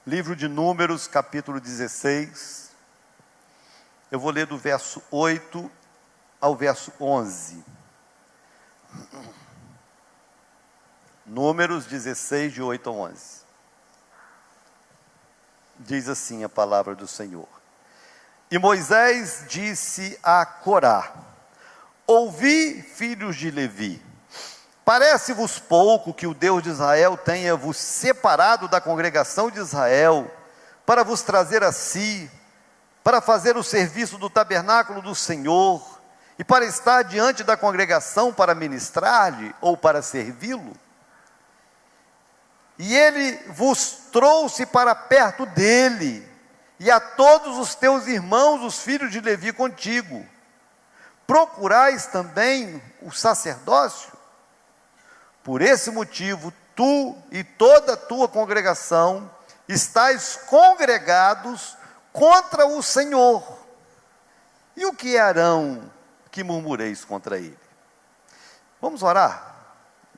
Livro de Números, capítulo 16. Eu vou ler do verso 8 ao verso 11. Números 16, de 8 a 11. Diz assim a palavra do Senhor. E Moisés disse a Corá: ouvi, filhos de Levi, parece-vos pouco que o Deus de Israel tenha vos separado da congregação de Israel, para vos trazer a si, para fazer o serviço do tabernáculo do Senhor, e para estar diante da congregação para ministrar-lhe, ou para servi-lo? E ele vos trouxe para perto dele, e a todos os teus irmãos, os filhos de Levi, contigo. Procurais também o sacerdócio? Por esse motivo, tu e toda a tua congregação estáis congregados contra o Senhor. E o que é Arão que murmureis contra ele? Vamos orar?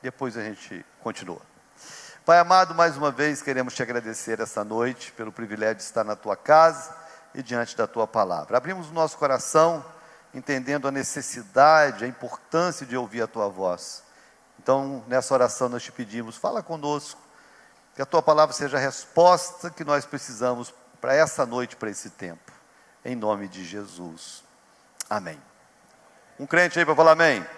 Depois a gente continua. Pai amado, mais uma vez queremos te agradecer essa noite pelo privilégio de estar na tua casa e diante da tua palavra. Abrimos o nosso coração, entendendo a necessidade, a importância de ouvir a tua voz. Então, nessa oração nós te pedimos, fala conosco, que a tua palavra seja a resposta que nós precisamos para essa noite, para esse tempo. Em nome de Jesus. Amém. Um crente aí para falar amém? Amém.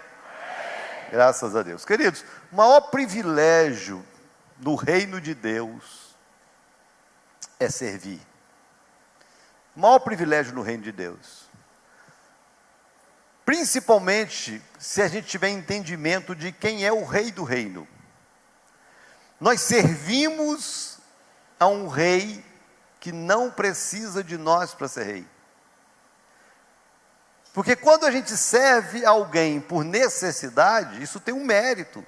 Graças a Deus. Queridos, o maior privilégio no reino de Deus é servir. O maior privilégio no reino de Deus. Principalmente se a gente tiver entendimento de quem é o rei do reino. Nós servimos a um rei que não precisa de nós para ser rei. Porque quando a gente serve alguém por necessidade, isso tem um mérito.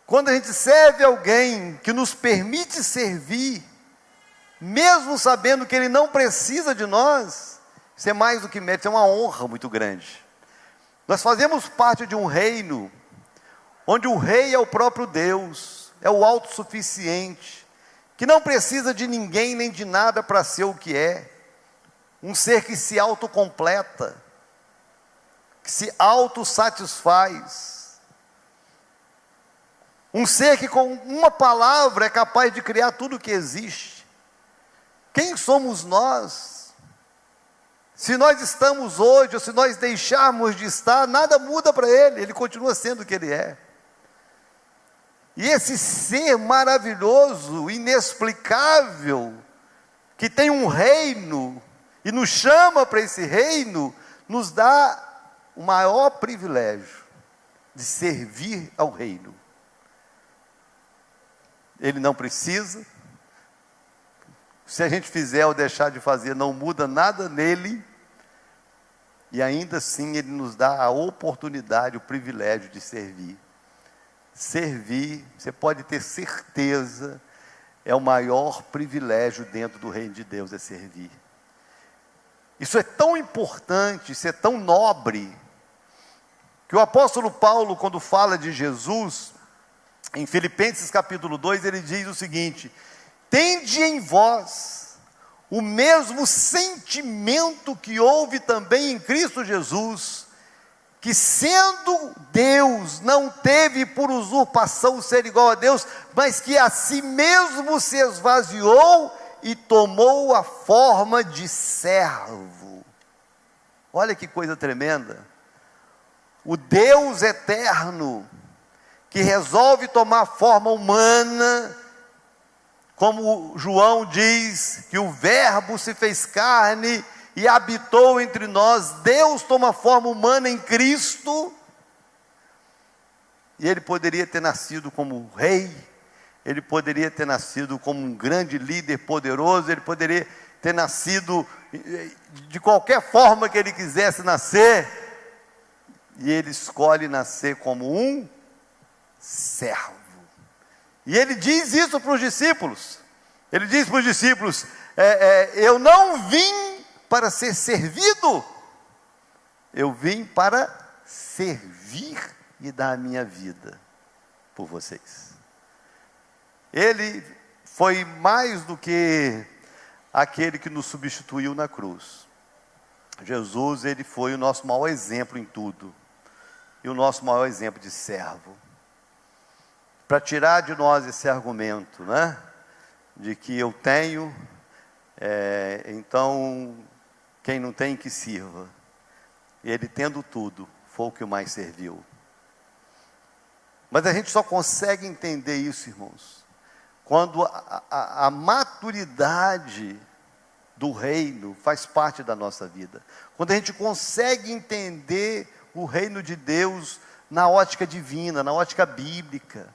Quando a gente serve alguém que nos permite servir, mesmo sabendo que ele não precisa de nós, isso é mais do que mérito, é uma honra muito grande. Nós fazemos parte de um reino, onde o rei é o próprio Deus, é o autossuficiente, que não precisa de ninguém nem de nada para ser o que é, um ser que se autocompleta, que se autossatisfaz, um ser que com uma palavra é capaz de criar tudo o que existe. Quem somos nós? Se nós estamos hoje, ou se nós deixarmos de estar, nada muda para ele, ele continua sendo o que ele é. E esse ser maravilhoso, inexplicável, que tem um reino, e nos chama para esse reino, nos dá o maior privilégio de servir ao reino. Ele não precisa, se a gente fizer ou deixar de fazer, não muda nada nele, e ainda assim ele nos dá a oportunidade, o privilégio de servir. Servir, você pode ter certeza, é o maior privilégio dentro do reino de Deus, é servir. Isso é tão importante, isso é tão nobre, que o apóstolo Paulo, quando fala de Jesus, em Filipenses capítulo 2, ele diz o seguinte: tende em vós o mesmo sentimento que houve também em Cristo Jesus, que sendo Deus, não teve por usurpação ser igual a Deus, mas que a si mesmo se esvaziou e tomou a forma de servo. Olha que coisa tremenda. O Deus eterno, que resolve tomar forma humana, como João diz, que o verbo se fez carne e habitou entre nós. Deus toma forma humana em Cristo, e ele poderia ter nascido como rei, ele poderia ter nascido como um grande líder poderoso, ele poderia ter nascido de qualquer forma que ele quisesse nascer, e ele escolhe nascer como um servo. E ele diz isso para os discípulos. Ele diz para os discípulos: eu não vim para ser servido, eu vim para servir e dar a minha vida por vocês. Ele foi mais do que aquele que nos substituiu na cruz. Jesus, ele foi o nosso maior exemplo em tudo, e o nosso maior exemplo de servo. Para tirar de nós esse argumento, né, de que eu tenho, então quem não tem que sirva. E ele tendo tudo, foi o que mais serviu. Mas a gente só consegue entender isso, irmãos, quando a maturidade do reino faz parte da nossa vida. Quando a gente consegue entender o reino de Deus na ótica divina, na ótica bíblica.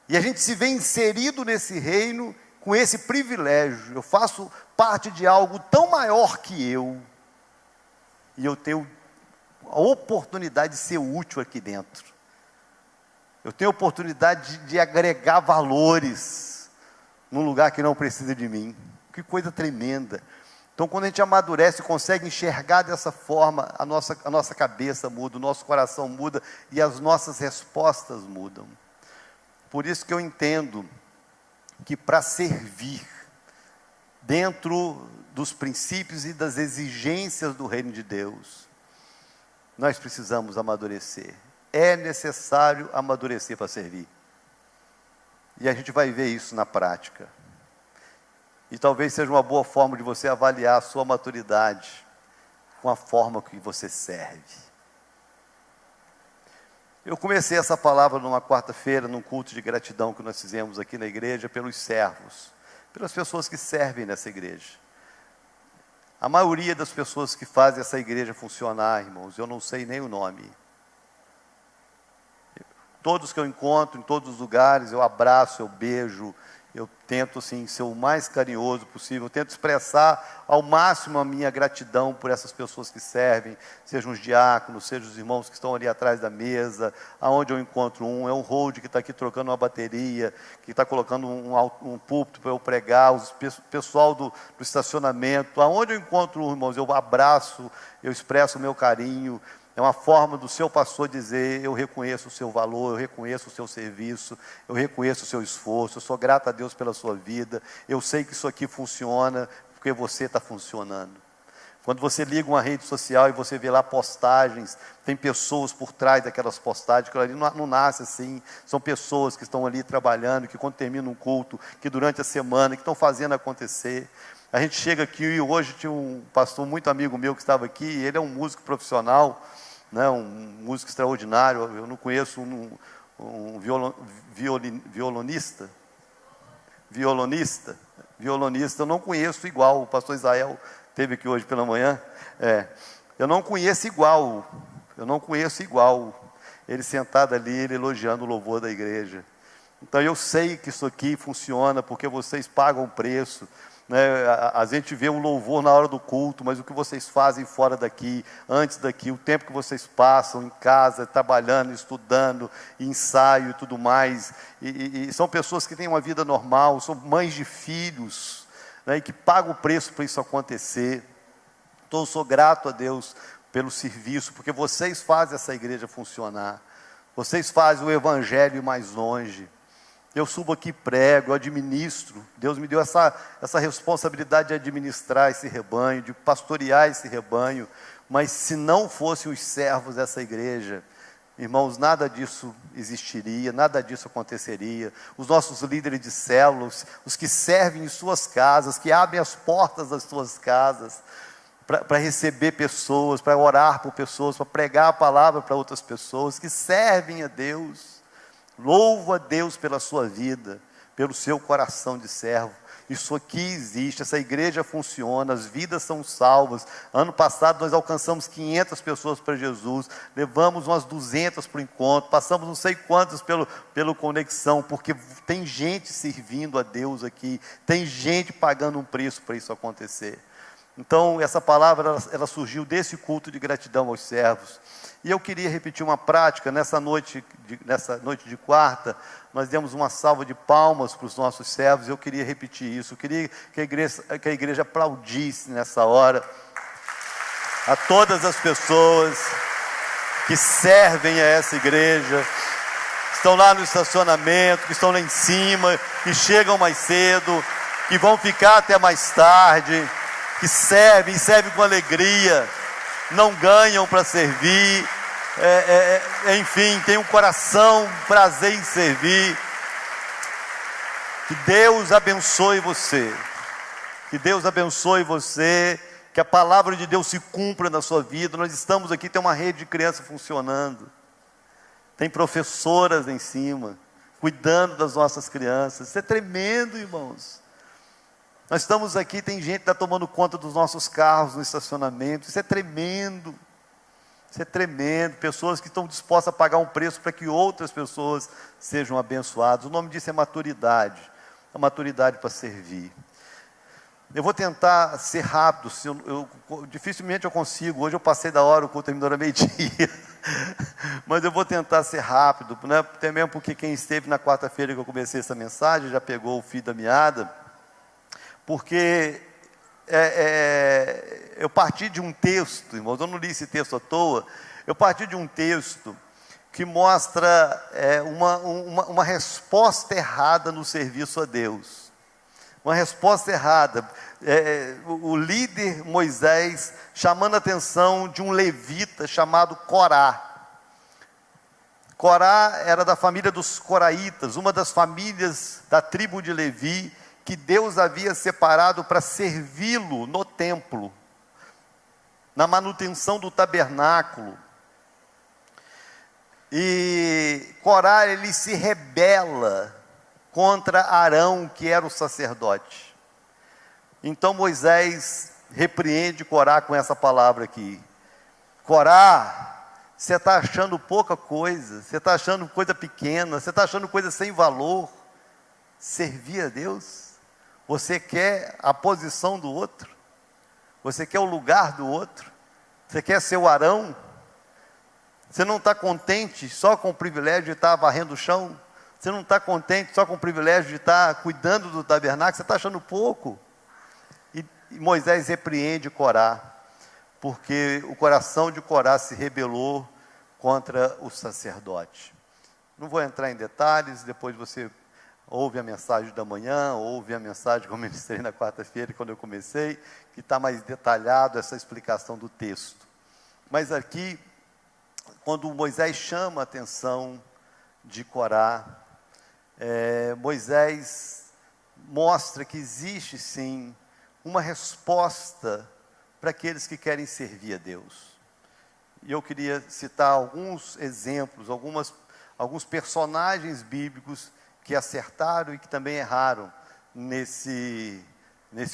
E a gente se vê inserido nesse reino com esse privilégio. Eu faço parte de algo tão maior que eu. E eu tenho a oportunidade de ser útil aqui dentro. Eu tenho a oportunidade de agregar valores num lugar que não precisa de mim. Que coisa tremenda. Então, quando a gente amadurece e consegue enxergar dessa forma, a nossa cabeça muda, o nosso coração muda e as nossas respostas mudam. Por isso que eu entendo que para servir dentro dos princípios e das exigências do reino de Deus, nós precisamos amadurecer. É necessário amadurecer para servir. E a gente vai ver isso na prática. E talvez seja uma boa forma de você avaliar a sua maturidade com a forma que você serve. Eu comecei essa palavra numa quarta-feira, num culto de gratidão que nós fizemos aqui na igreja, pelos servos, pelas pessoas que servem nessa igreja. A maioria das pessoas que fazem essa igreja funcionar, irmãos, eu não sei nem o nome. Todos que eu encontro, em todos os lugares, eu abraço, eu beijo, eu tento assim, ser o mais carinhoso possível, eu tento expressar ao máximo a minha gratidão por essas pessoas que servem, sejam os diáconos, sejam os irmãos que estão ali atrás da mesa, aonde eu encontro é um hold que está aqui trocando uma bateria, que está colocando um púlpito para eu pregar, o pessoal do estacionamento, aonde eu encontro irmãos, eu abraço, eu expresso o meu carinho. É uma forma do seu pastor dizer: eu reconheço o seu valor, eu reconheço o seu serviço, eu reconheço o seu esforço, eu sou grato a Deus pela sua vida, eu sei que isso aqui funciona, porque você está funcionando. Quando você liga uma rede social e você vê lá postagens, tem pessoas por trás daquelas postagens, que ali não nasce assim, são pessoas que estão ali trabalhando, que quando termina um culto, que durante a semana, que estão fazendo acontecer. A gente chega aqui e hoje tinha um pastor muito amigo meu que estava aqui, ele é um músico profissional, né, um músico extraordinário. Eu não conheço um violonista, eu não conheço igual. O pastor Israel esteve aqui hoje pela manhã. Eu não conheço igual, ele sentado ali, ele elogiando o louvor da igreja. Então eu sei que isso aqui funciona porque vocês pagam o preço. A gente vê o louvor na hora do culto, mas o que vocês fazem fora daqui, antes daqui, o tempo que vocês passam em casa, trabalhando, estudando, ensaio e tudo mais, e são pessoas que têm uma vida normal, são mães de filhos, né, e que pagam o preço para isso acontecer. Então eu sou grato a Deus pelo serviço, porque vocês fazem essa igreja funcionar, vocês fazem o evangelho ir mais longe. Eu subo aqui, prego, eu administro. Deus me deu essa responsabilidade de administrar esse rebanho, de pastorear esse rebanho. Mas se não fossem os servos dessa igreja, irmãos, nada disso existiria, nada disso aconteceria. Os nossos líderes de células, os que servem em suas casas, que abrem as portas das suas casas, para receber pessoas, para orar por pessoas, para pregar a palavra para outras pessoas, que servem a Deus. Louvo a Deus pela sua vida, pelo seu coração de servo. Isso aqui existe, essa igreja funciona, as vidas são salvas. Ano passado nós alcançamos 500 pessoas para Jesus, levamos umas 200 para o encontro, passamos não sei quantas pelo Conexão, porque tem gente servindo a Deus aqui, tem gente pagando um preço para isso acontecer. Então essa palavra ela surgiu desse culto de gratidão aos servos. E eu queria repetir uma prática. Nessa noite de quarta, nós demos uma salva de palmas para os nossos servos. Eu queria repetir isso. Eu queria que a igreja aplaudisse nessa hora a todas as pessoas que servem a essa igreja, estão lá no estacionamento, que estão lá em cima, que chegam mais cedo, que vão ficar até mais tarde, que servem com alegria, não ganham para servir, enfim, tem um coração, prazer em servir. Que Deus abençoe você, que Deus abençoe você, que a palavra de Deus se cumpra na sua vida. Nós estamos aqui, tem uma rede de crianças funcionando, tem professoras em cima, cuidando das nossas crianças. Isso é tremendo, irmãos. Nós estamos aqui, tem gente que está tomando conta dos nossos carros no estacionamento. Isso é tremendo. Isso é tremendo. Pessoas que estão dispostas a pagar um preço para que outras pessoas sejam abençoadas. O nome disso é maturidade. A maturidade para servir. Eu vou tentar ser rápido. Dificilmente eu consigo. Hoje eu passei da hora, o culto terminou a meio-dia. Mas eu vou tentar ser rápido, né? Até mesmo porque quem esteve na quarta-feira que eu comecei essa mensagem já pegou o fio da meada. Porque eu parti de um texto, irmãos, eu não li esse texto à toa, eu parti de um texto que mostra uma resposta errada no serviço a Deus. Uma resposta errada. O líder Moisés chamando a atenção de um levita chamado Corá. Corá era da família dos coraitas, uma das famílias da tribo de Levi, que Deus havia separado para servi-lo no templo, na manutenção do tabernáculo. E Corá, ele se rebela contra Arão, que era o sacerdote. Então Moisés repreende Corá com essa palavra aqui: Corá, você está achando pouca coisa, você está achando coisa pequena, você está achando coisa sem valor, servir a Deus? Você quer a posição do outro? Você quer o lugar do outro? Você quer ser o Arão? Você não está contente só com o privilégio de estar varrendo o chão? Você não está contente só com o privilégio de estar cuidando do tabernáculo? Você está achando pouco? E Moisés repreende Corá, porque o coração de Corá se rebelou contra o sacerdote. Não vou entrar em detalhes, depois você ouve a mensagem da manhã, ouve a mensagem que eu ministrei na quarta-feira, quando eu comecei, que está mais detalhado essa explicação do texto. Mas aqui, quando Moisés chama a atenção de Corá, Moisés mostra que existe sim uma resposta para aqueles que querem servir a Deus. E eu queria citar alguns exemplos, alguns personagens bíblicos que acertaram e que também erraram nesse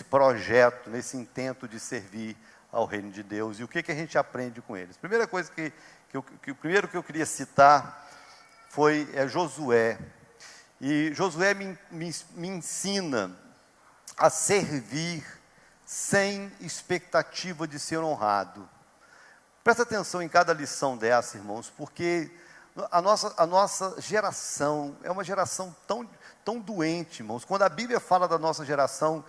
projeto, nesse intento de servir ao reino de Deus. E o que a gente aprende com eles? Primeira coisa o primeiro que eu queria citar foi Josué. E Josué me ensina a servir sem expectativa de ser honrado. Presta atenção em cada lição dessa, irmãos, porque a nossa geração é uma geração tão doente, irmãos. Quando a Bíblia fala da nossa geração,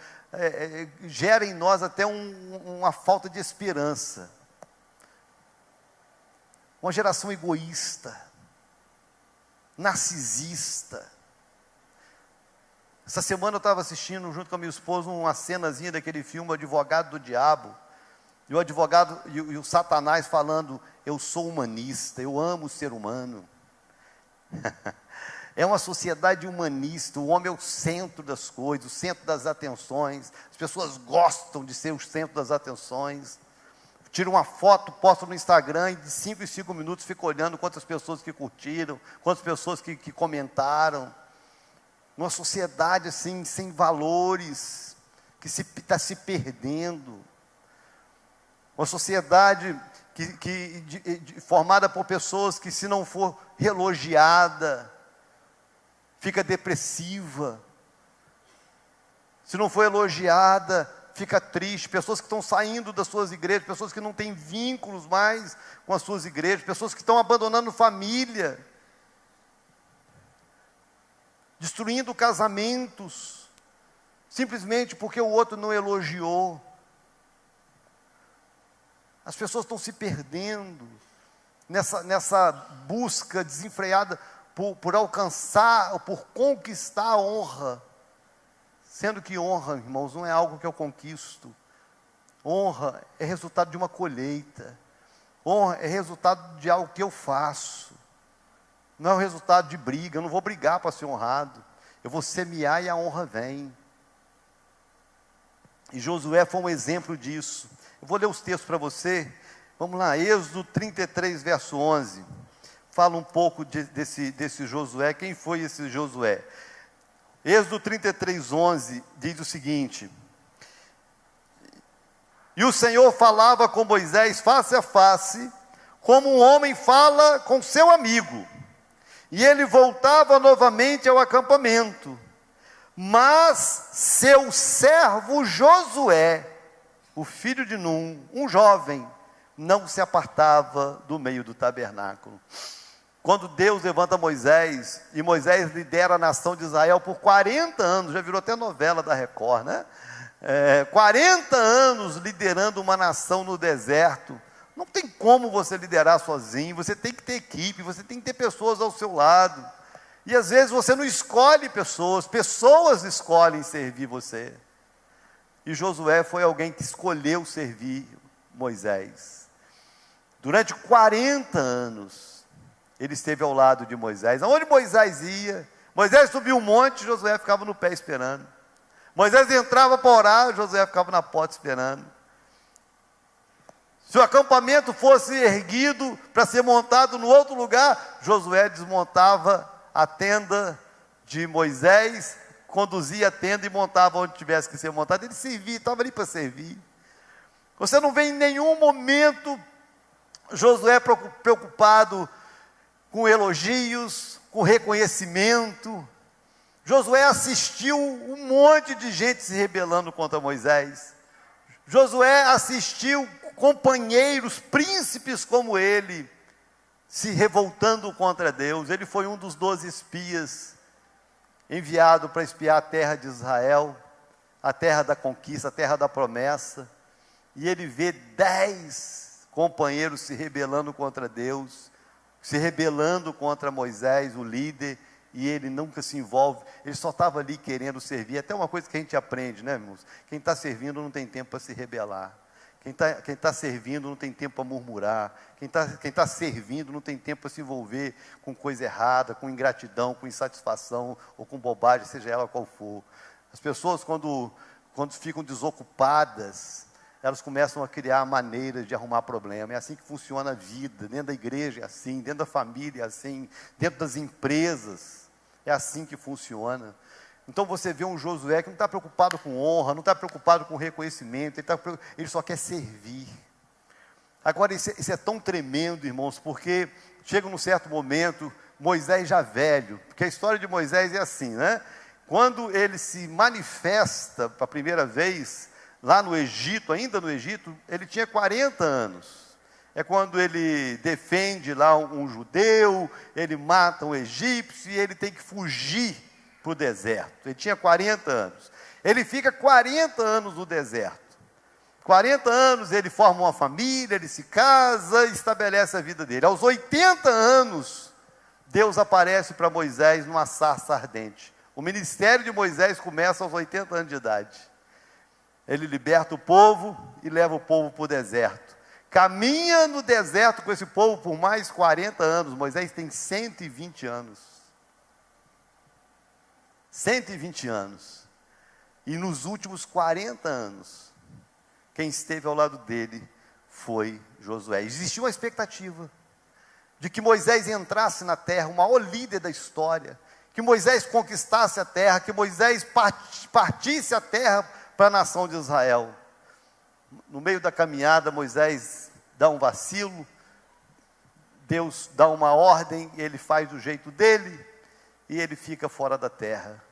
gera em nós até uma falta de esperança. Uma geração egoísta, narcisista. Essa semana eu estava assistindo, junto com a minha esposa, uma cenazinha daquele filme, O Advogado do Diabo. E o advogado e o Satanás falando: eu sou humanista, eu amo o ser humano. É uma sociedade humanista, o homem é o centro das coisas, o centro das atenções. As pessoas gostam de ser o centro das atenções. Tira uma foto, posta no Instagram e de 5 em 5 minutos fica olhando quantas pessoas que curtiram, quantas pessoas que comentaram. Uma sociedade assim, sem valores, que está se perdendo. Uma sociedade formada por pessoas que, se não for elogiada, fica depressiva. Se não for elogiada, fica triste. Pessoas que estão saindo das suas igrejas, pessoas que não têm vínculos mais com as suas igrejas, pessoas que estão abandonando família, destruindo casamentos, simplesmente porque o outro não elogiou. As pessoas estão se perdendo nessa busca desenfreada por alcançar, por conquistar a honra. Sendo que honra, irmãos, não é algo que eu conquisto. Honra é resultado de uma colheita. Honra é resultado de algo que eu faço. Não é o resultado de briga. Eu não vou brigar para ser honrado. Eu vou semear e a honra vem. E Josué foi um exemplo disso. Eu vou ler os textos para você. Vamos lá, Êxodo 33, verso 11. Fala um pouco desse Josué. Quem foi esse Josué? Êxodo 33, 11 diz o seguinte: e o Senhor falava com Moisés face a face, como um homem fala com seu amigo. E ele voltava novamente ao acampamento. Mas seu servo Josué, o filho de Num, um jovem, não se apartava do meio do tabernáculo. Quando Deus levanta Moisés, e Moisés lidera a nação de Israel por 40 anos, já virou até novela da Record, né? 40 anos liderando uma nação no deserto. Não tem como você liderar sozinho, você tem que ter equipe, você tem que ter pessoas ao seu lado. E às vezes você não escolhe pessoas, pessoas escolhem servir você. E Josué foi alguém que escolheu servir Moisés. Durante 40 anos, ele esteve ao lado de Moisés. Aonde Moisés ia, Moisés subiu um monte, Josué ficava no pé esperando. Moisés entrava para orar, Josué ficava na porta esperando. Se o acampamento fosse erguido para ser montado no outro lugar, Josué desmontava a tenda de Moisés, conduzia a tenda e montava onde tivesse que ser montado. Ele servia, estava ali para servir. Você não vê em nenhum momento Josué preocupado com elogios, com reconhecimento. Josué assistiu um monte de gente se rebelando contra Moisés. Josué assistiu companheiros, príncipes como ele, se revoltando contra Deus. Ele foi um dos 12 espias, enviado para espiar a terra de Israel, a terra da conquista, a terra da promessa. E ele vê 10 companheiros se rebelando contra Deus, se rebelando contra Moisés, o líder, e ele nunca se envolve. Ele só estava ali querendo servir. Até uma coisa que a gente aprende, né, irmãos? Quem está servindo não tem tempo para se rebelar. Quem tá servindo não tem tempo para murmurar. Quem tá servindo não tem tempo para se envolver com coisa errada, com ingratidão, com insatisfação ou com bobagem, seja ela qual for. As pessoas, quando ficam desocupadas, elas começam a criar maneiras de arrumar problema. É assim que funciona a vida. Dentro da igreja é assim, dentro da família é assim, dentro das empresas é assim que funciona. Então você vê um Josué que não está preocupado com honra, não está preocupado com reconhecimento, ele só quer servir. Agora isso é tão tremendo, irmãos, porque chega num certo momento, Moisés já velho, porque a história de Moisés é assim, né? Quando ele se manifesta pela primeira vez, lá no Egito, ainda no Egito, ele tinha 40 anos. É quando ele defende lá um judeu, ele mata um egípcio e ele tem que fugir para o deserto. Ele tinha 40 anos. Ele fica 40 anos no deserto. 40 anos ele forma uma família, ele se casa e estabelece a vida dele. Aos 80 anos, Deus aparece para Moisés numa sarça ardente. O ministério de Moisés começa aos 80 anos de idade. Ele liberta o povo e leva o povo para o deserto. Caminha no deserto com esse povo por mais 40 anos. Moisés tem 120 anos. 120 anos. E nos últimos 40 anos, quem esteve ao lado dele foi Josué. Existia uma expectativa de que Moisés entrasse na terra, o maior líder da história, que Moisés conquistasse a terra, que Moisés partisse a terra para a nação de Israel. No meio da caminhada, Moisés dá um vacilo, Deus dá uma ordem, ele faz do jeito dele, e ele fica fora da terra.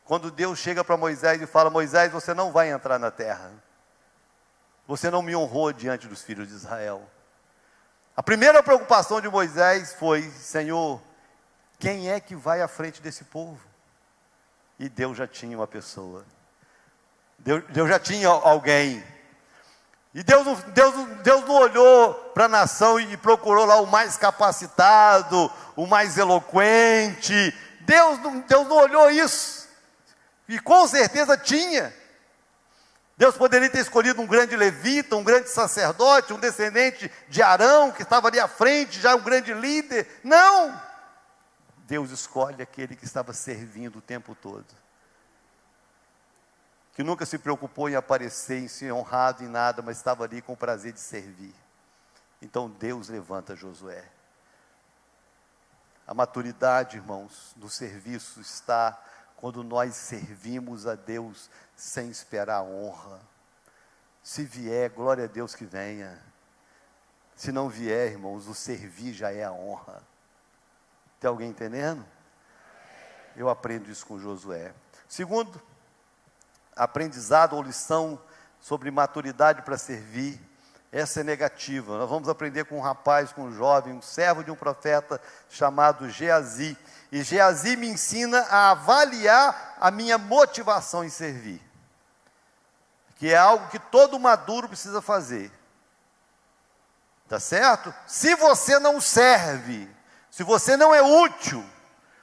Quando Deus chega para Moisés e fala: Moisés, você não vai entrar na terra, você não me honrou diante dos filhos de Israel. A primeira preocupação de Moisés foi: Senhor, quem é que vai à frente desse povo? E Deus já tinha uma pessoa. Deus já tinha alguém. E Deus não olhou para a nação e procurou lá o mais capacitado, o mais eloquente. Deus não olhou isso. E com certeza tinha. Deus poderia ter escolhido um grande levita, um grande sacerdote, um descendente de Arão, que estava ali à frente, já um grande líder. Não! Deus escolhe aquele que estava servindo o tempo todo. Que nunca se preocupou em aparecer, em ser honrado em nada, mas estava ali com o prazer de servir. Então Deus levanta Josué. A maturidade, irmãos, do serviço está quando nós servimos a Deus sem esperar a honra. Se vier, glória a Deus que venha. Se não vier, irmãos, o servir já é a honra. Tem alguém entendendo? Eu aprendo isso com Josué. Segundo, aprendizado ou lição sobre maturidade para servir, essa é negativa. Nós vamos aprender com um rapaz, com um jovem, um servo de um profeta chamado Geazi. E Geazi me ensina a avaliar a minha motivação em servir, que é algo que todo maduro precisa fazer. Tá certo? Se você não serve, se você não é útil,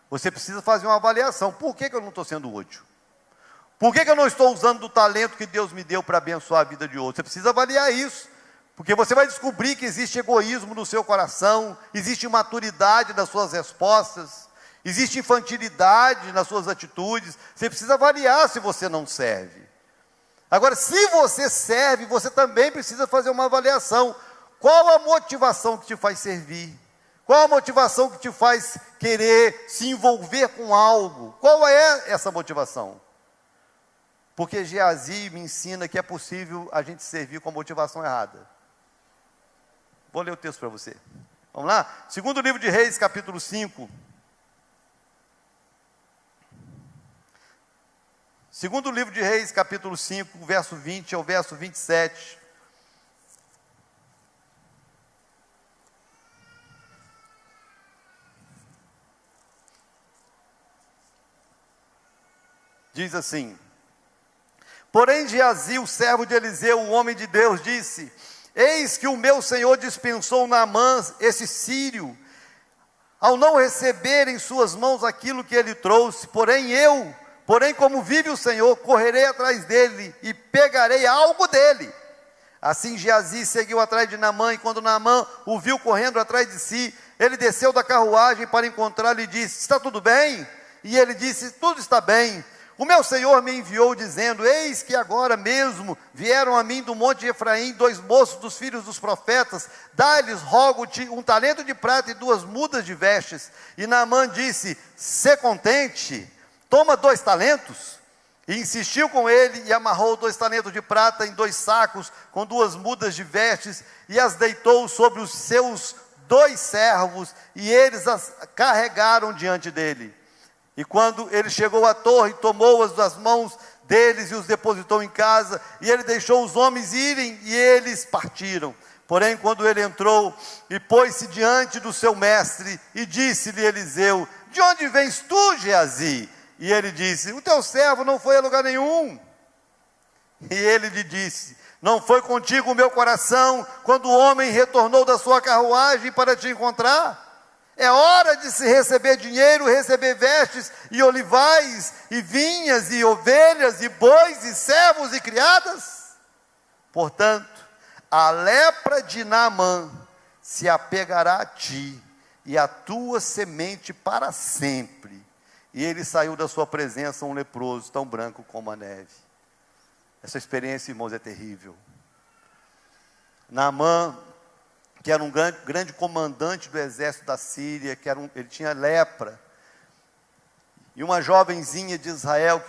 você precisa fazer uma avaliação. Por que eu não estou sendo útil? Por que eu não estou usando do talento que Deus me deu para abençoar a vida de outros? Você precisa avaliar isso, porque você vai descobrir que existe egoísmo no seu coração, existe imaturidade nas suas respostas, existe infantilidade nas suas atitudes. Você precisa avaliar se você não serve. Agora, se você serve, você também precisa fazer uma avaliação. Qual a motivação que te faz servir? Qual a motivação que te faz querer se envolver com algo? Qual é essa motivação? Porque Geazi me ensina que é possível a gente servir com a motivação errada. Vou ler o texto para você. Vamos lá? Segundo livro de Reis, capítulo 5. Segundo livro de Reis, capítulo 5, verso 20 ao verso 27. Diz assim: porém Geazi, o servo de Eliseu, o homem de Deus, disse: eis que o meu senhor dispensou Naamã, esse sírio, ao não receber em suas mãos aquilo que ele trouxe. Porém como vive o Senhor, correrei atrás dele e pegarei algo dele. Assim Geazi seguiu atrás de Naamã, e quando Naamã o viu correndo atrás de si, ele desceu da carruagem para encontrá-lo e disse: está tudo bem? E ele disse: tudo está bem. O meu senhor me enviou dizendo: eis que agora mesmo vieram a mim do monte de Efraim 2 moços dos filhos dos profetas, dá-lhes, rogo-te, 1 talento de prata e 2 mudas de vestes. E Naamã disse: sê contente, toma 2 talentos. E insistiu com ele, e amarrou 2 talentos de prata em 2 sacos, com 2 mudas de vestes, e as deitou sobre os seus 2 servos, e eles as carregaram diante dele. E quando ele chegou à torre, tomou-as das mãos deles e os depositou em casa, e ele deixou os homens irem, e eles partiram. Porém, quando ele entrou e pôs-se diante do seu mestre, e disse-lhe Eliseu: de onde vens tu, Geazi? E ele disse: o teu servo não foi a lugar nenhum. E ele lhe disse: não foi contigo o meu coração, quando o homem retornou da sua carruagem para te encontrar? É hora de se receber dinheiro, receber vestes, e olivais, e vinhas, e ovelhas, e bois, e servos, e criadas. Portanto, a lepra de Naamã se apegará a ti, e a tua semente para sempre. E ele saiu da sua presença um leproso, tão branco como a neve. Essa experiência, irmãos, é terrível. Naamã, que era um grande comandante do exército da Síria, ele tinha lepra, e uma jovenzinha de Israel,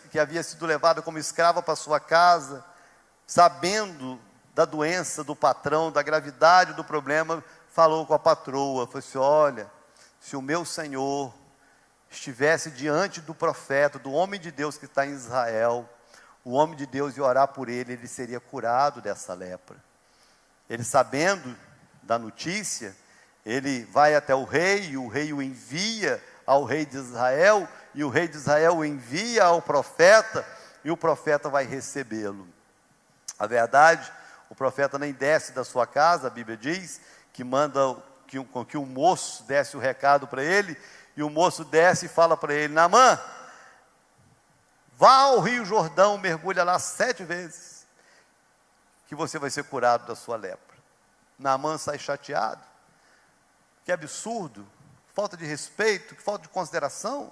que havia sido levada como escrava para sua casa, sabendo da doença do patrão, da gravidade do problema, falou com a patroa, falou assim: olha, se o meu senhor estivesse diante do profeta, do homem de Deus que está em Israel, o homem de Deus ia orar por ele, ele seria curado dessa lepra. Ele, sabendo da notícia, ele vai até o rei, e o rei o envia ao rei de Israel, e o rei de Israel o envia ao profeta, e o profeta vai recebê-lo. A verdade, o profeta nem desce da sua casa, a Bíblia diz, que manda que um moço desce o recado para ele, e o moço desce e fala para ele: Naamã, vá ao Rio Jordão, mergulha lá 7 vezes, que você vai ser curado da sua lepra. Naamã sai chateado. Que absurdo, falta de respeito, que falta de consideração.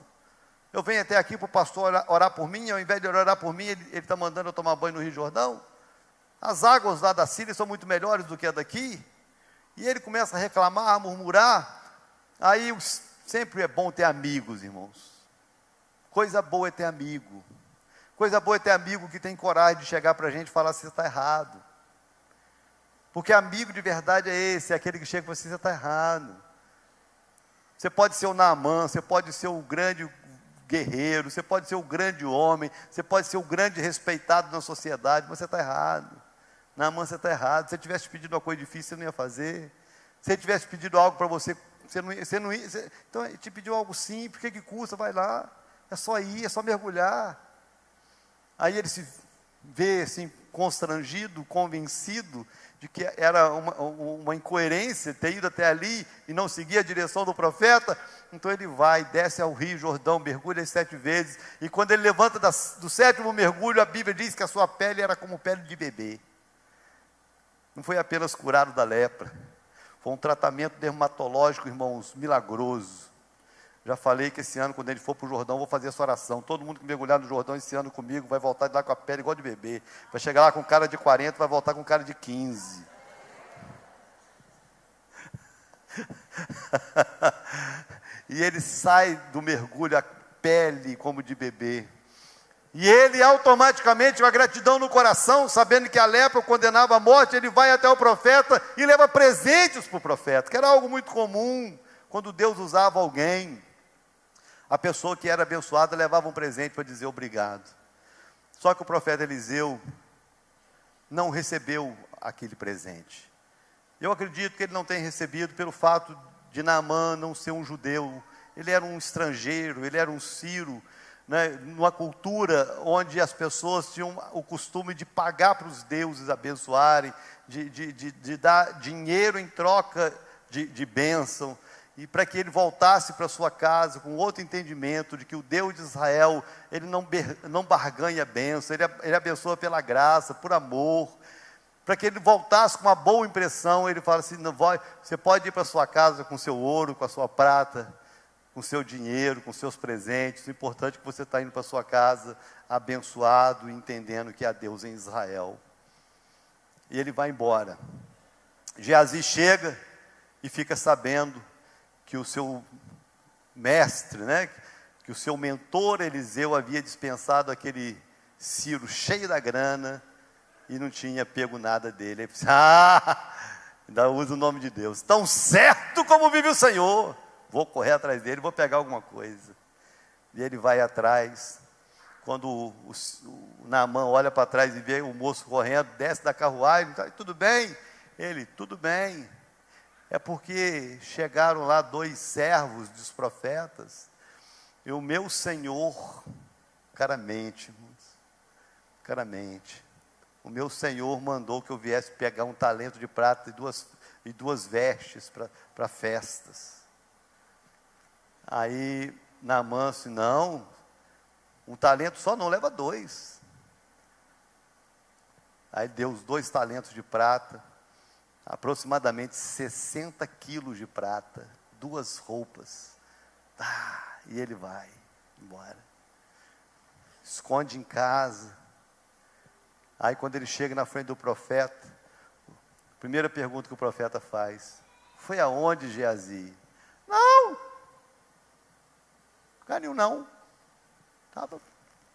Eu venho até aqui para o pastor orar por mim, ao invés de orar por mim, ele está mandando eu tomar banho no Rio Jordão. As águas lá da Síria são muito melhores do que a daqui. E ele começa a reclamar, a murmurar. Aí sempre é bom ter amigos, irmãos. Coisa boa é ter amigo. Coisa boa é ter amigo que tem coragem de chegar para a gente e falar se você está errado. Porque amigo de verdade é esse, é aquele que chega para você está errado. Você pode ser o Naamã, você pode ser o grande guerreiro, você pode ser o grande homem, você pode ser o grande respeitado na sociedade, mas você está errado. Naamã, você está errado. Se você tivesse pedido uma coisa difícil, você não ia fazer. Se ele tivesse pedido algo para você, você não ia. Então, ele te pediu algo simples, o que custa? Vai lá. É só ir, é só mergulhar. Aí ele se vê assim, constrangido, convencido de que era uma incoerência ter ido até ali e não seguir a direção do profeta. Então ele vai, desce ao Rio Jordão, mergulha 7 vezes, e quando ele levanta do 7º mergulho, a Bíblia diz que a sua pele era como pele de bebê. Não foi apenas curado da lepra, foi um tratamento dermatológico, irmãos, milagroso. Já falei que esse ano, quando ele for para o Jordão, vou fazer essa oração. Todo mundo que mergulhar no Jordão esse ano comigo vai voltar de lá com a pele igual de bebê. Vai chegar lá com cara de 40, vai voltar com cara de 15. E ele sai do mergulho, a pele como de bebê. E ele automaticamente, com a gratidão no coração, sabendo que a lepra o condenava à morte, ele vai até o profeta e leva presentes para o profeta, que era algo muito comum, quando Deus usava alguém. A pessoa que era abençoada levava um presente para dizer obrigado. Só que o profeta Eliseu não recebeu aquele presente. Eu acredito que ele não tem recebido pelo fato de Naamã não ser um judeu. Ele era um estrangeiro, ele era um sírio, né, numa cultura onde as pessoas tinham o costume de pagar para os deuses abençoarem, de dar dinheiro em troca de bênção. E para que ele voltasse para sua casa com outro entendimento de que o Deus de Israel, ele não barganha bênção, ele abençoa pela graça, por amor. Para que ele voltasse com uma boa impressão, ele fala assim: não, você pode ir para sua casa com seu ouro, com a sua prata, com seu dinheiro, com seus presentes. O importante é que você está indo para sua casa abençoado, entendendo que há Deus em Israel. E ele vai embora. Geazi chega e fica sabendo que o seu mestre, né, que o seu mentor Eliseu havia dispensado aquele sírio cheio da grana e não tinha pego nada dele. Ele disse: ainda usa o nome de Deus. Tão certo como vive o Senhor, vou correr atrás dele, vou pegar alguma coisa. E ele vai atrás. Quando o Naamã olha para trás e vê o moço correndo, desce da carruagem, tudo bem? Ele, tudo bem. É porque chegaram lá 2 servos dos profetas, e o meu senhor, caramente, o meu senhor mandou que eu viesse pegar um talento de prata e duas vestes para festas. Aí Naamã disse: não, um talento só não, leva 2. Aí deu os 2 talentos de prata, aproximadamente 60 quilos de prata, 2 roupas. E ele vai embora. Esconde em casa. Aí quando ele chega na frente do profeta, a primeira pergunta que o profeta faz: foi aonde, Geazi? Não, lugar nenhum não. Estava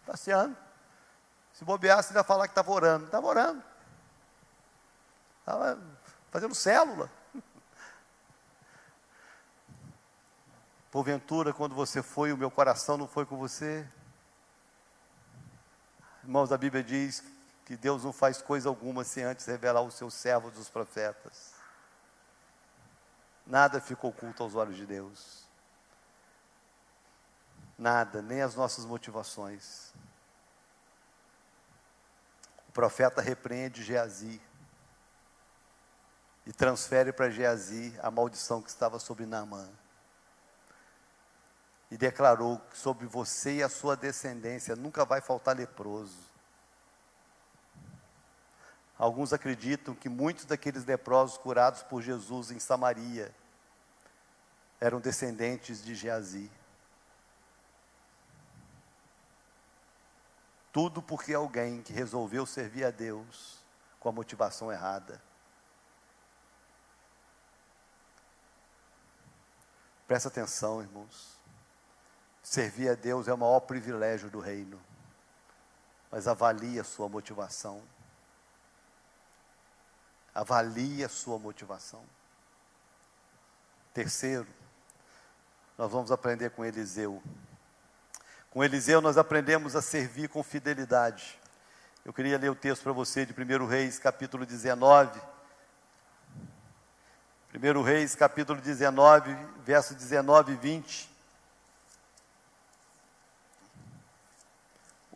passeando. Se bobeasse, ele ia falar que estava orando. Estava orando. Estava fazendo célula. Porventura, quando você foi, o meu coração não foi com você? Irmãos, a Bíblia diz que Deus não faz coisa alguma sem antes revelar os seus servos, os profetas. Nada ficou oculto aos olhos de Deus. Nada, nem as nossas motivações. O profeta repreende Geazi. e transfere para Geazi a maldição que estava sobre Naamã. E declarou que sobre você e a sua descendência nunca vai faltar leproso. Alguns acreditam que muitos daqueles leprosos curados por Jesus em Samaria eram descendentes de Geazi. Tudo porque alguém que resolveu servir a Deus com a motivação errada. Presta atenção, irmãos. Servir a Deus é o maior privilégio do reino. Mas avalie a sua motivação. Avalie a sua motivação. Terceiro, nós vamos aprender com Eliseu. Com Eliseu nós aprendemos a servir com fidelidade. Eu queria ler o texto para você de 1 Reis, capítulo 19. 1 Reis, capítulo 19, verso 19 e 20.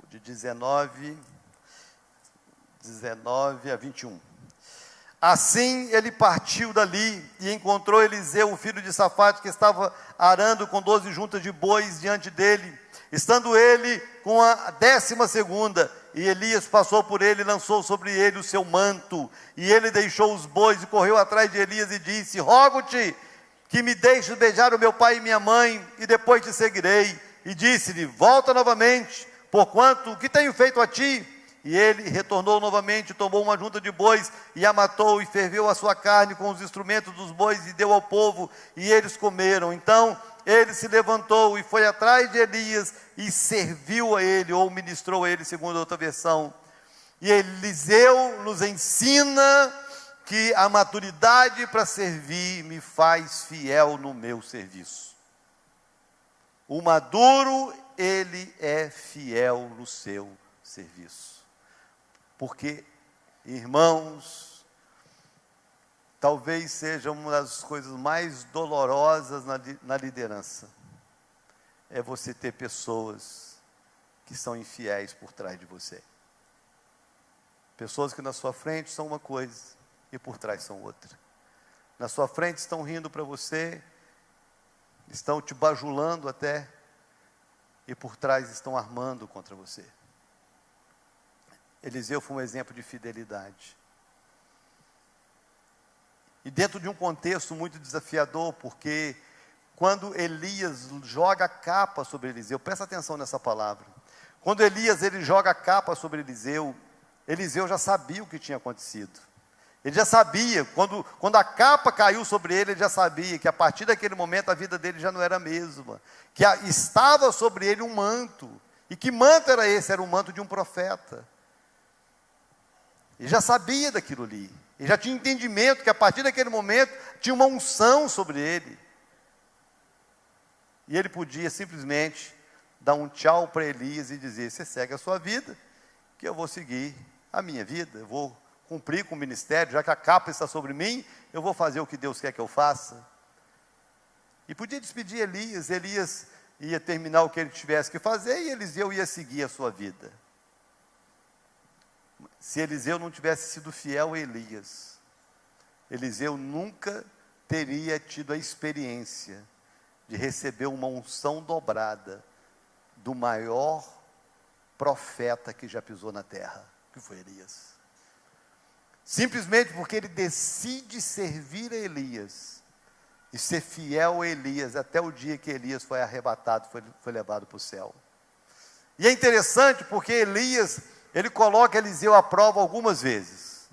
De 19 a 21. Assim ele partiu dali e encontrou Eliseu, o filho de Safate, que estava arando com 12 juntas de bois diante dele, estando ele com a 12ª, e Elias passou por ele e lançou sobre ele o seu manto, e ele deixou os bois e correu atrás de Elias e disse: rogo-te que me deixes beijar o meu pai e minha mãe, e depois te seguirei. E disse-lhe: volta novamente, porquanto o que tenho feito a ti? E ele retornou novamente, tomou uma junta de bois e a matou, e ferveu a sua carne com os instrumentos dos bois e deu ao povo, e eles comeram. Então ele se levantou e foi atrás de Elias e serviu a ele, ou ministrou a ele, segundo a outra versão. E Eliseu nos ensina que a maturidade para servir me faz fiel no meu serviço. O maduro, ele é fiel no seu serviço. Porque, irmãos, talvez seja uma das coisas mais dolorosas na liderança, é você ter pessoas que são infiéis por trás de você. Pessoas que na sua frente são uma coisa e por trás são outra. Na sua frente estão rindo para você, estão te bajulando até, e por trás estão armando contra você. Eliseu foi um exemplo de fidelidade. E dentro de um contexto muito desafiador, porque quando Elias joga a capa sobre Eliseu, presta atenção nessa palavra. Quando Elias ele joga a capa sobre Eliseu, Eliseu já sabia o que tinha acontecido. Ele já sabia, quando a capa caiu sobre ele, ele já sabia que a partir daquele momento a vida dele já não era a mesma. Que estava sobre ele um manto. E que manto era esse? Era o manto de um profeta. Ele já sabia daquilo ali. Ele já tinha entendimento que a partir daquele momento tinha uma unção sobre ele. E ele podia simplesmente dar um tchau para Elias e dizer: você segue a sua vida, que eu vou seguir a minha vida. Eu vou cumprir com o ministério, já que a capa está sobre mim, eu vou fazer o que Deus quer que eu faça. E podia despedir Elias. Elias ia terminar o que ele tivesse que fazer e Eliseu ia seguir a sua vida. Se Eliseu não tivesse sido fiel a Elias, Eliseu nunca teria tido a experiência de receber uma unção dobrada do maior profeta que já pisou na terra, que foi Elias. Simplesmente porque ele decide servir a Elias e ser fiel a Elias até o dia que Elias foi arrebatado, foi levado para o céu. E é interessante porque Elias, ele coloca Eliseu à prova algumas vezes.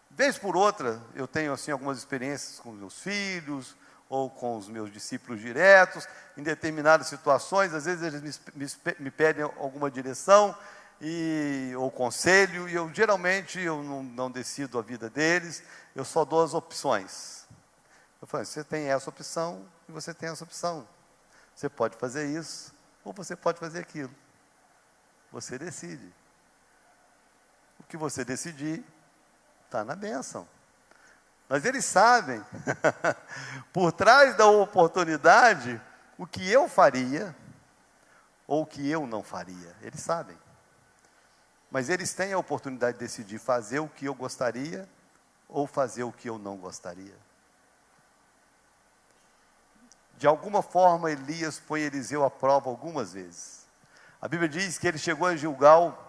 Vez por outra, eu tenho assim algumas experiências com meus filhos, ou com os meus discípulos diretos, em determinadas situações, às vezes eles me pedem alguma direção, ou conselho, e eu geralmente não decido a vida deles, eu só dou as opções. Eu falo: você tem essa opção, e você tem essa opção. Você pode fazer isso, ou você pode fazer aquilo. Você decide. O que você decidir, está na bênção. Mas eles sabem, por trás da oportunidade, o que eu faria, ou o que eu não faria. Eles sabem. Mas eles têm a oportunidade de decidir fazer o que eu gostaria, ou fazer o que eu não gostaria? De alguma forma, Elias põe Eliseu à prova algumas vezes. A Bíblia diz que ele chegou a Gilgal.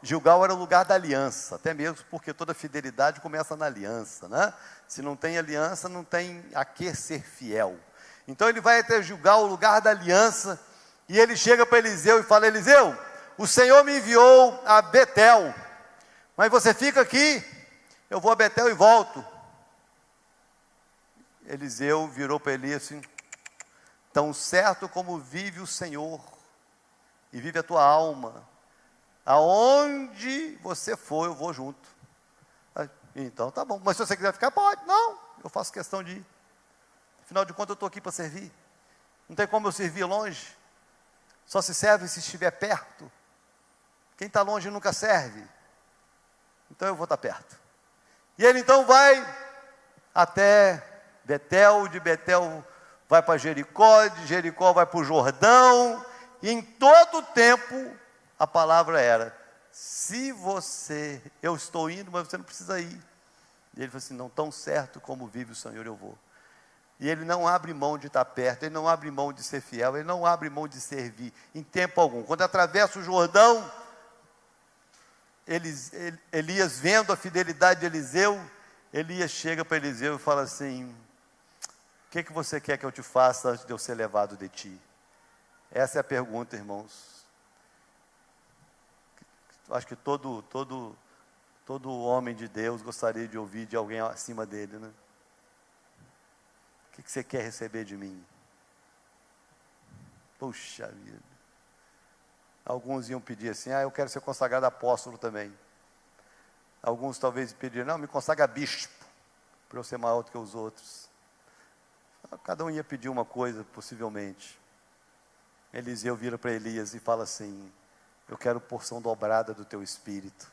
Gilgal era o lugar da aliança, até mesmo porque toda fidelidade começa na aliança, né? Se não tem aliança, não tem a que ser fiel. Então ele vai até Gilgal, o lugar da aliança, e ele chega para Eliseu e fala: Eliseu, o Senhor me enviou a Betel, mas você fica aqui, eu vou a Betel e volto. Eliseu virou para Elias assim: tão certo como vive o Senhor, e vive a tua alma, aonde você for, eu vou junto. Então tá bom, mas se você quiser ficar, pode. Não, eu faço questão de ir. Afinal de contas, eu estou aqui para servir. Não tem como eu servir longe. Só se serve se estiver perto. Quem está longe nunca serve. Então eu vou estar perto. E ele então vai até Betel, de Betel vai para Jericó, de Jericó vai para o Jordão, e em todo o tempo a palavra era: eu estou indo, mas você não precisa ir. E ele falou assim: não, tão certo como vive o Senhor, eu vou. E ele não abre mão de estar perto, ele não abre mão de ser fiel, ele não abre mão de servir, em tempo algum. Quando atravessa o Jordão, Elias, vendo a fidelidade de Eliseu, Elias chega para Eliseu e fala assim: o que você quer que eu te faça antes de eu ser levado de ti? Essa é a pergunta, irmãos. Acho que todo homem de Deus gostaria de ouvir de alguém acima dele, né? O que você quer receber de mim? Puxa vida. Alguns iam pedir assim: eu quero ser consagrado apóstolo também. Alguns talvez pediriam: não, me consagra bispo, para eu ser maior do que os outros. Cada um ia pedir uma coisa, possivelmente. Eliseu vira para Elias e fala assim: eu quero porção dobrada do teu espírito.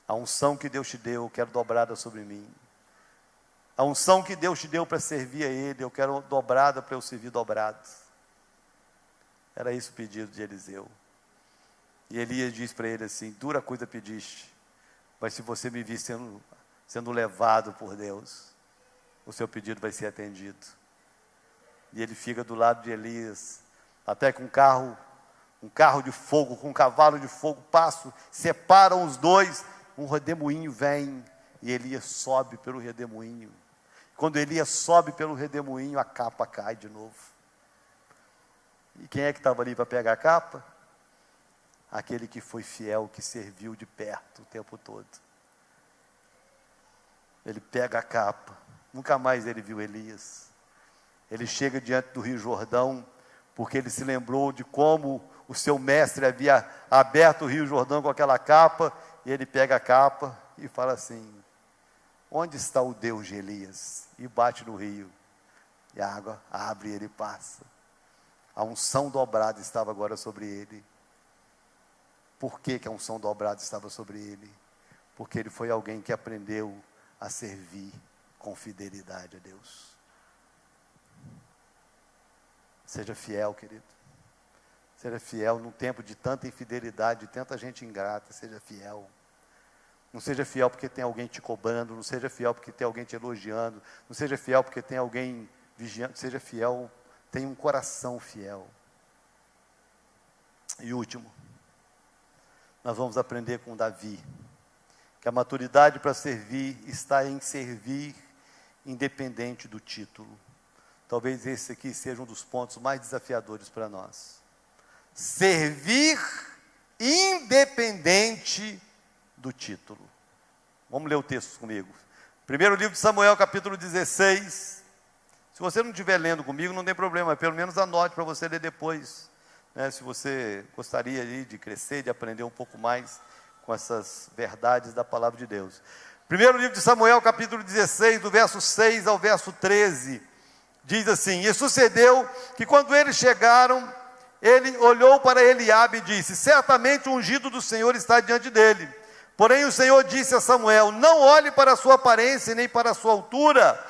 A unção que Deus te deu, eu quero dobrada sobre mim. A unção que Deus te deu para servir a Ele, eu quero dobrada para eu servir dobrado. Era isso o pedido de Eliseu. E Elias diz para ele assim: dura coisa pediste, mas se você me vir sendo levado por Deus, o seu pedido vai ser atendido. E ele fica do lado de Elias, até que um carro de fogo, com um cavalo de fogo passa, separam os dois, um redemoinho vem, e Elias sobe pelo redemoinho. Quando Elias sobe pelo redemoinho, a capa cai de novo. E quem é que estava ali para pegar a capa? Aquele que foi fiel, que serviu de perto o tempo todo. Ele pega a capa. Nunca mais ele viu Elias. Ele chega diante do Rio Jordão, porque ele se lembrou de como o seu mestre havia aberto o Rio Jordão com aquela capa, e ele pega a capa e fala assim: onde está o Deus de Elias? E bate no rio, e a água abre e ele passa. A unção dobrada estava agora sobre ele. Por que a unção dobrada estava sobre ele? Porque ele foi alguém que aprendeu a servir com fidelidade a Deus. Seja fiel, querido. Seja fiel num tempo de tanta infidelidade, de tanta gente ingrata. Seja fiel. Não seja fiel porque tem alguém te cobrando. Não seja fiel porque tem alguém te elogiando. Não seja fiel porque tem alguém vigiando. Seja fiel, tenha um coração fiel. E último, nós vamos aprender com Davi, que a maturidade para servir está em servir independente do título. Talvez esse aqui seja um dos pontos mais desafiadores para nós. Servir independente do título. Vamos ler o texto comigo. Primeiro livro de Samuel, capítulo 16. Se você não estiver lendo comigo, não tem problema, pelo menos anote para você ler depois, né? Se você gostaria de crescer, de aprender um pouco mais com essas verdades da palavra de Deus. Primeiro livro de Samuel, capítulo 16, do verso 6 ao verso 13, diz assim: e sucedeu que quando eles chegaram, ele olhou para Eliabe e disse: certamente o ungido do Senhor está diante dele. Porém o Senhor disse a Samuel: não olhe para a sua aparência, nem para a sua altura,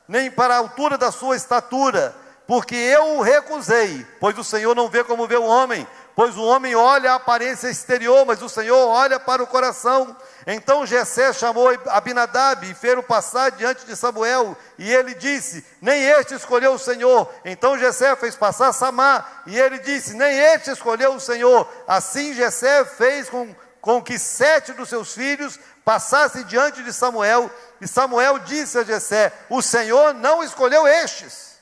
nem para a altura da sua estatura, porque eu o recusei, pois o Senhor não vê como vê o homem, pois o homem olha a aparência exterior, mas o Senhor olha para o coração. Então Jessé chamou Abinadab e fez-o passar diante de Samuel, e ele disse: nem este escolheu o Senhor. Então Jessé fez passar Samá, e ele disse: nem este escolheu o Senhor. Assim Jessé fez com que 7 dos seus filhos passassem diante de Samuel, e Samuel disse a Jessé: o Senhor não escolheu estes.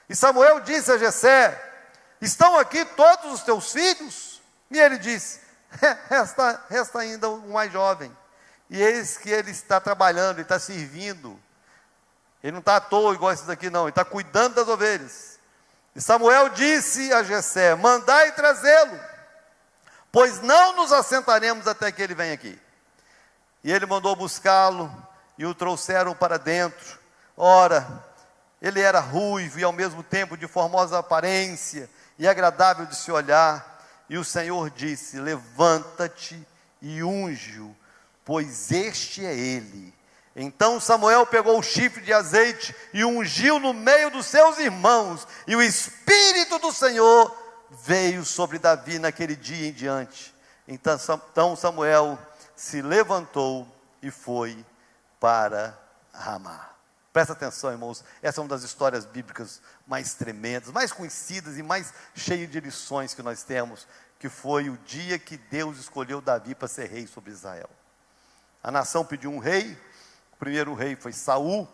E Samuel disse a Jessé: estão aqui todos os teus filhos? E ele disse: resta ainda o mais jovem, e eis que ele está trabalhando, ele está servindo, ele não está à toa igual esses daqui não, ele está cuidando das ovelhas. E Samuel disse a Jessé: mandai trazê-lo, pois não nos assentaremos até que ele venha aqui. E ele mandou buscá-lo, e o trouxeram para dentro. Ora, ele era ruivo e ao mesmo tempo de formosa aparência, e agradável de se olhar. E o Senhor disse: levanta-te e unge-o, pois este é ele. Então Samuel pegou o chifre de azeite e ungiu no meio dos seus irmãos, e o Espírito do Senhor veio sobre Davi naquele dia em diante. Então Samuel se levantou e foi para Ramá. Presta atenção, irmãos, essa é uma das histórias bíblicas mais tremendas, mais conhecidas e mais cheias de lições que nós temos, que foi o dia que Deus escolheu Davi para ser rei sobre Israel. A nação pediu um rei. O primeiro rei foi Saul,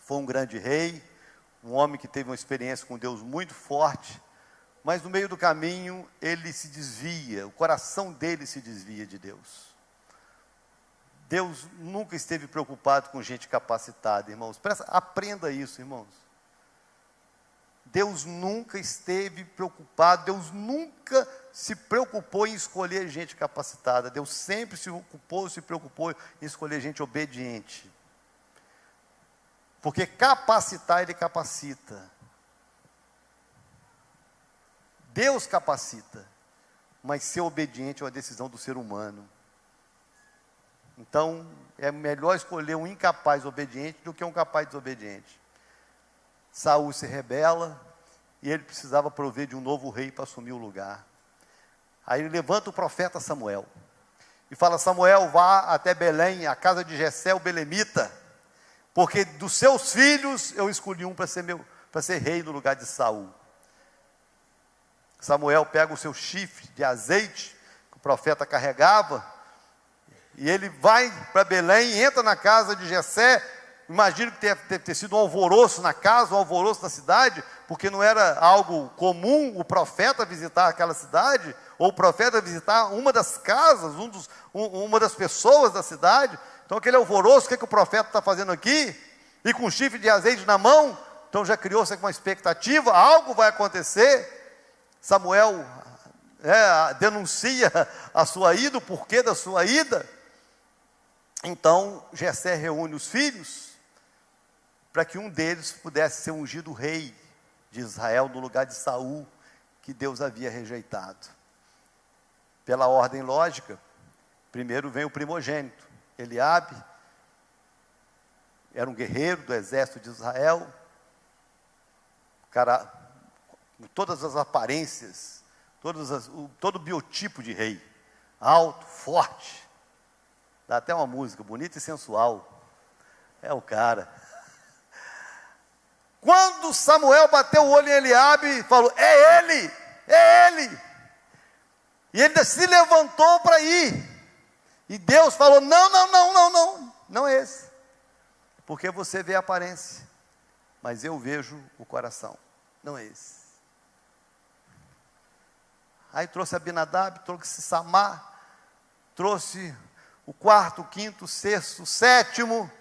foi um grande rei, um homem que teve uma experiência com Deus muito forte, mas no meio do caminho ele se desvia, o coração dele se desvia de Deus. Deus nunca esteve preocupado com gente capacitada, irmãos. Aprenda isso, irmãos. Deus nunca esteve preocupado, Deus nunca se preocupou em escolher gente capacitada. Deus sempre se preocupou em escolher gente obediente. Porque capacitar, Ele capacita. Deus capacita, mas ser obediente é uma decisão do ser humano. Então, é melhor escolher um incapaz obediente do que um capaz desobediente. Saul se rebela, e ele precisava prover de um novo rei para assumir o lugar. Aí ele levanta o profeta Samuel, e fala: Samuel, vá até Belém, a casa de Jessé o belemita, porque dos seus filhos eu escolhi um para ser rei no lugar de Saul. Samuel pega o seu chifre de azeite, que o profeta carregava, e ele vai para Belém, entra na casa de Jessé. Imagino que deve ter sido um alvoroço na casa, um alvoroço na cidade, porque não era algo comum o profeta visitar aquela cidade, ou o profeta visitar uma das casas, uma das pessoas da cidade. Então aquele alvoroço, o que o profeta está fazendo aqui? E com um chifre de azeite na mão, então já criou-se uma expectativa, algo vai acontecer. Samuel denuncia a sua ida, o porquê da sua ida. Então Jessé reúne os filhos, para que um deles pudesse ser ungido rei de Israel, no lugar de Saul, que Deus havia rejeitado. Pela ordem lógica, primeiro vem o primogênito, Eliabe, era um guerreiro do exército de Israel, cara, com todas as aparências, todo o biotipo de rei, alto, forte, dá até uma música bonita e sensual, é o cara. Quando Samuel bateu o olho em Eliabe, falou: é ele, é ele. E ele se levantou para ir. E Deus falou: não é esse. Porque você vê a aparência, mas eu vejo o coração. Não é esse. Aí trouxe Abinadab, trouxe Samá, trouxe o quarto, o quinto, o sexto, o sétimo.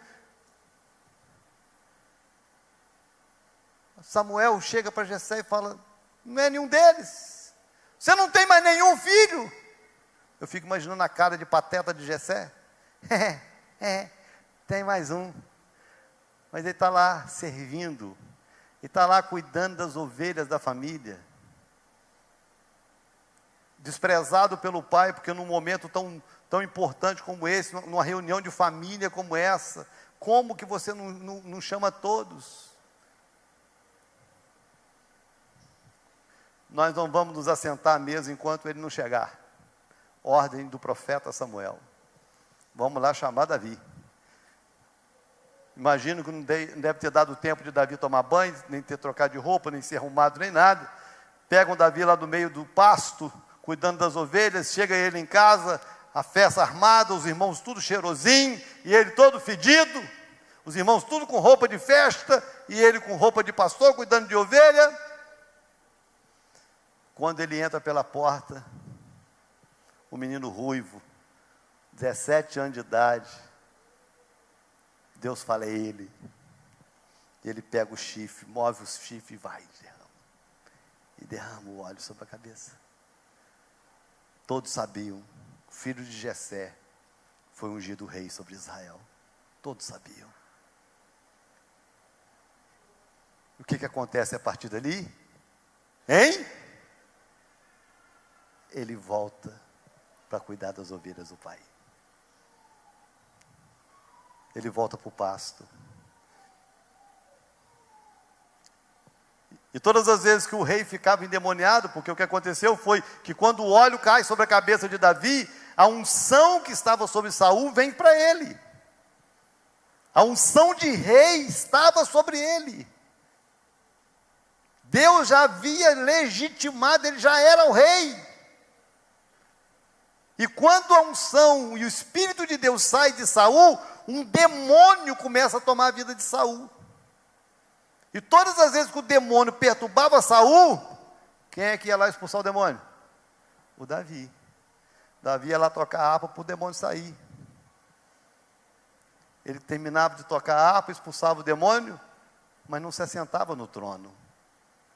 Samuel chega para Jessé e fala: não é nenhum deles, você não tem mais nenhum filho. Eu fico imaginando a cara de pateta de Jessé. Tem mais um, mas ele está lá servindo, ele está lá cuidando das ovelhas da família, desprezado pelo pai, porque num momento tão importante como esse, numa reunião de família como essa, como que você não chama todos? nós não vamos nos assentar à mesa enquanto ele não chegar. Ordem do profeta Samuel. Vamos lá chamar Davi. Imagino que não deve ter dado tempo de Davi tomar banho, nem ter trocado de roupa, nem ser arrumado, nem nada. Pegam Davi lá do meio do pasto, cuidando das ovelhas, chega ele em casa, a festa armada, os irmãos tudo cheirosinho, e ele todo fedido, os irmãos tudo com roupa de festa, e ele com roupa de pastor, cuidando de ovelha. Quando ele entra pela porta, o menino ruivo, 17 anos de idade, Deus fala, é ele. Ele pega o chifre, move o chifre e vai, e derrama o óleo sobre a cabeça. Todos sabiam, o filho de Jessé foi ungido rei sobre Israel. Todos sabiam. O que acontece a partir dali? Hein? Ele volta para cuidar das ovelhas do pai. Ele volta para o pasto. E todas as vezes que o rei ficava endemoniado, porque o que aconteceu foi que quando o óleo cai sobre a cabeça de Davi, a unção que estava sobre Saul vem para ele. A unção de rei estava sobre ele. Deus já havia legitimado, ele já era o rei. E quando a unção e o Espírito de Deus sai de Saul, um demônio começa a tomar a vida de Saul. E todas as vezes que o demônio perturbava Saul, quem é que ia lá expulsar o demônio? O Davi. Davi ia lá tocar a harpa para o demônio sair. Ele terminava de tocar a harpa, expulsava o demônio, mas não se assentava no trono.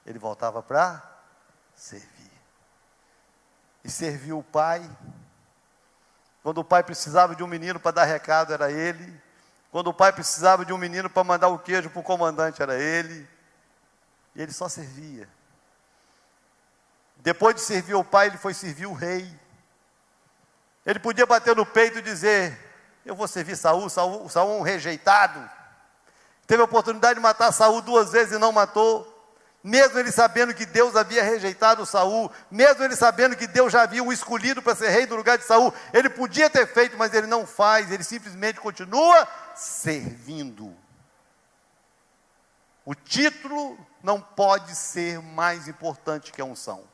Ele voltava para servir. E serviu o pai. Quando o pai precisava de um menino para dar recado, era ele. Quando o pai precisava de um menino para mandar o queijo para o comandante, era ele. E ele só servia. Depois de servir o pai, ele foi servir o rei. Ele podia bater no peito e dizer, eu vou servir Saul, Saul é um rejeitado. Teve a oportunidade de matar Saul 2 vezes e não matou. Mesmo ele sabendo que Deus havia rejeitado Saul, mesmo ele sabendo que Deus já havia o escolhido para ser rei no lugar de Saul, ele podia ter feito, mas ele não faz, ele simplesmente continua servindo. O título não pode ser mais importante que a unção.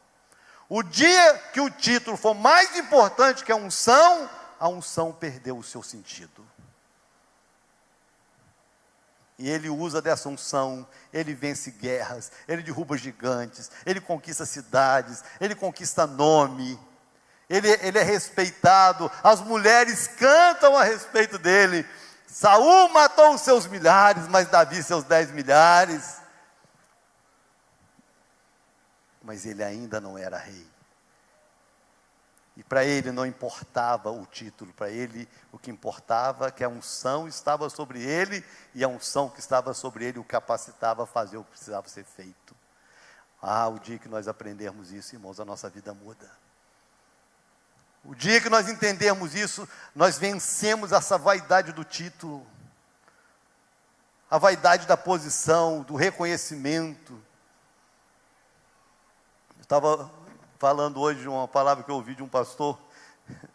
O dia que o título for mais importante que a unção perdeu o seu sentido. E ele usa dessa unção, ele vence guerras, ele derruba gigantes, ele conquista cidades, ele conquista nome, ele é respeitado, as mulheres cantam a respeito dele. Saul matou os seus milhares, mas Davi seus 10 milhares. Mas ele ainda não era rei. E para ele não importava o título, para ele o que importava é que a unção estava sobre ele, e a unção que estava sobre ele o capacitava a fazer o que precisava ser feito. O dia que nós aprendermos isso, irmãos, a nossa vida muda. O dia que nós entendermos isso, nós vencemos essa vaidade do título, a vaidade da posição, do reconhecimento. Eu estava falando hoje de uma palavra que eu ouvi de um pastor,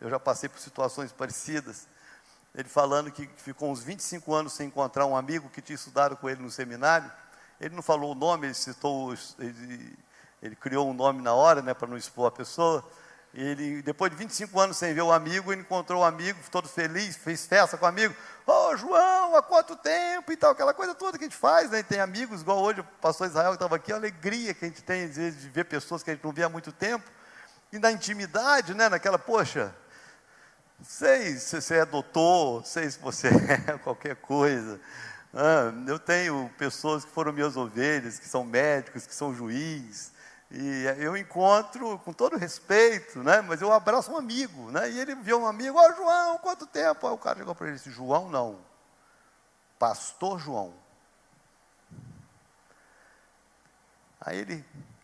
eu já passei por situações parecidas, ele falando que ficou uns 25 anos sem encontrar um amigo que tinha estudado com ele no seminário. Ele não falou o nome, ele criou um nome na hora, né, para não expor a pessoa. Ele, depois de 25 anos sem ver o amigo, ele encontrou o amigo, todo feliz, fez festa com o amigo. João, há quanto tempo e tal, aquela coisa toda que a gente faz, né? E tem amigos, igual hoje o pastor Israel que estava aqui, a alegria que a gente tem, às vezes, de ver pessoas que a gente não vê há muito tempo, e na intimidade, né? Naquela, poxa, não sei se você é doutor, não sei se você é qualquer coisa. Eu tenho pessoas que foram minhas ovelhas, que são médicos, que são juízes, e eu encontro com todo respeito, né? Mas eu abraço um amigo, né? E ele viu um amigo, João, quanto tempo? Aí o cara chegou para ele e disse, João não, pastor João. Aí ele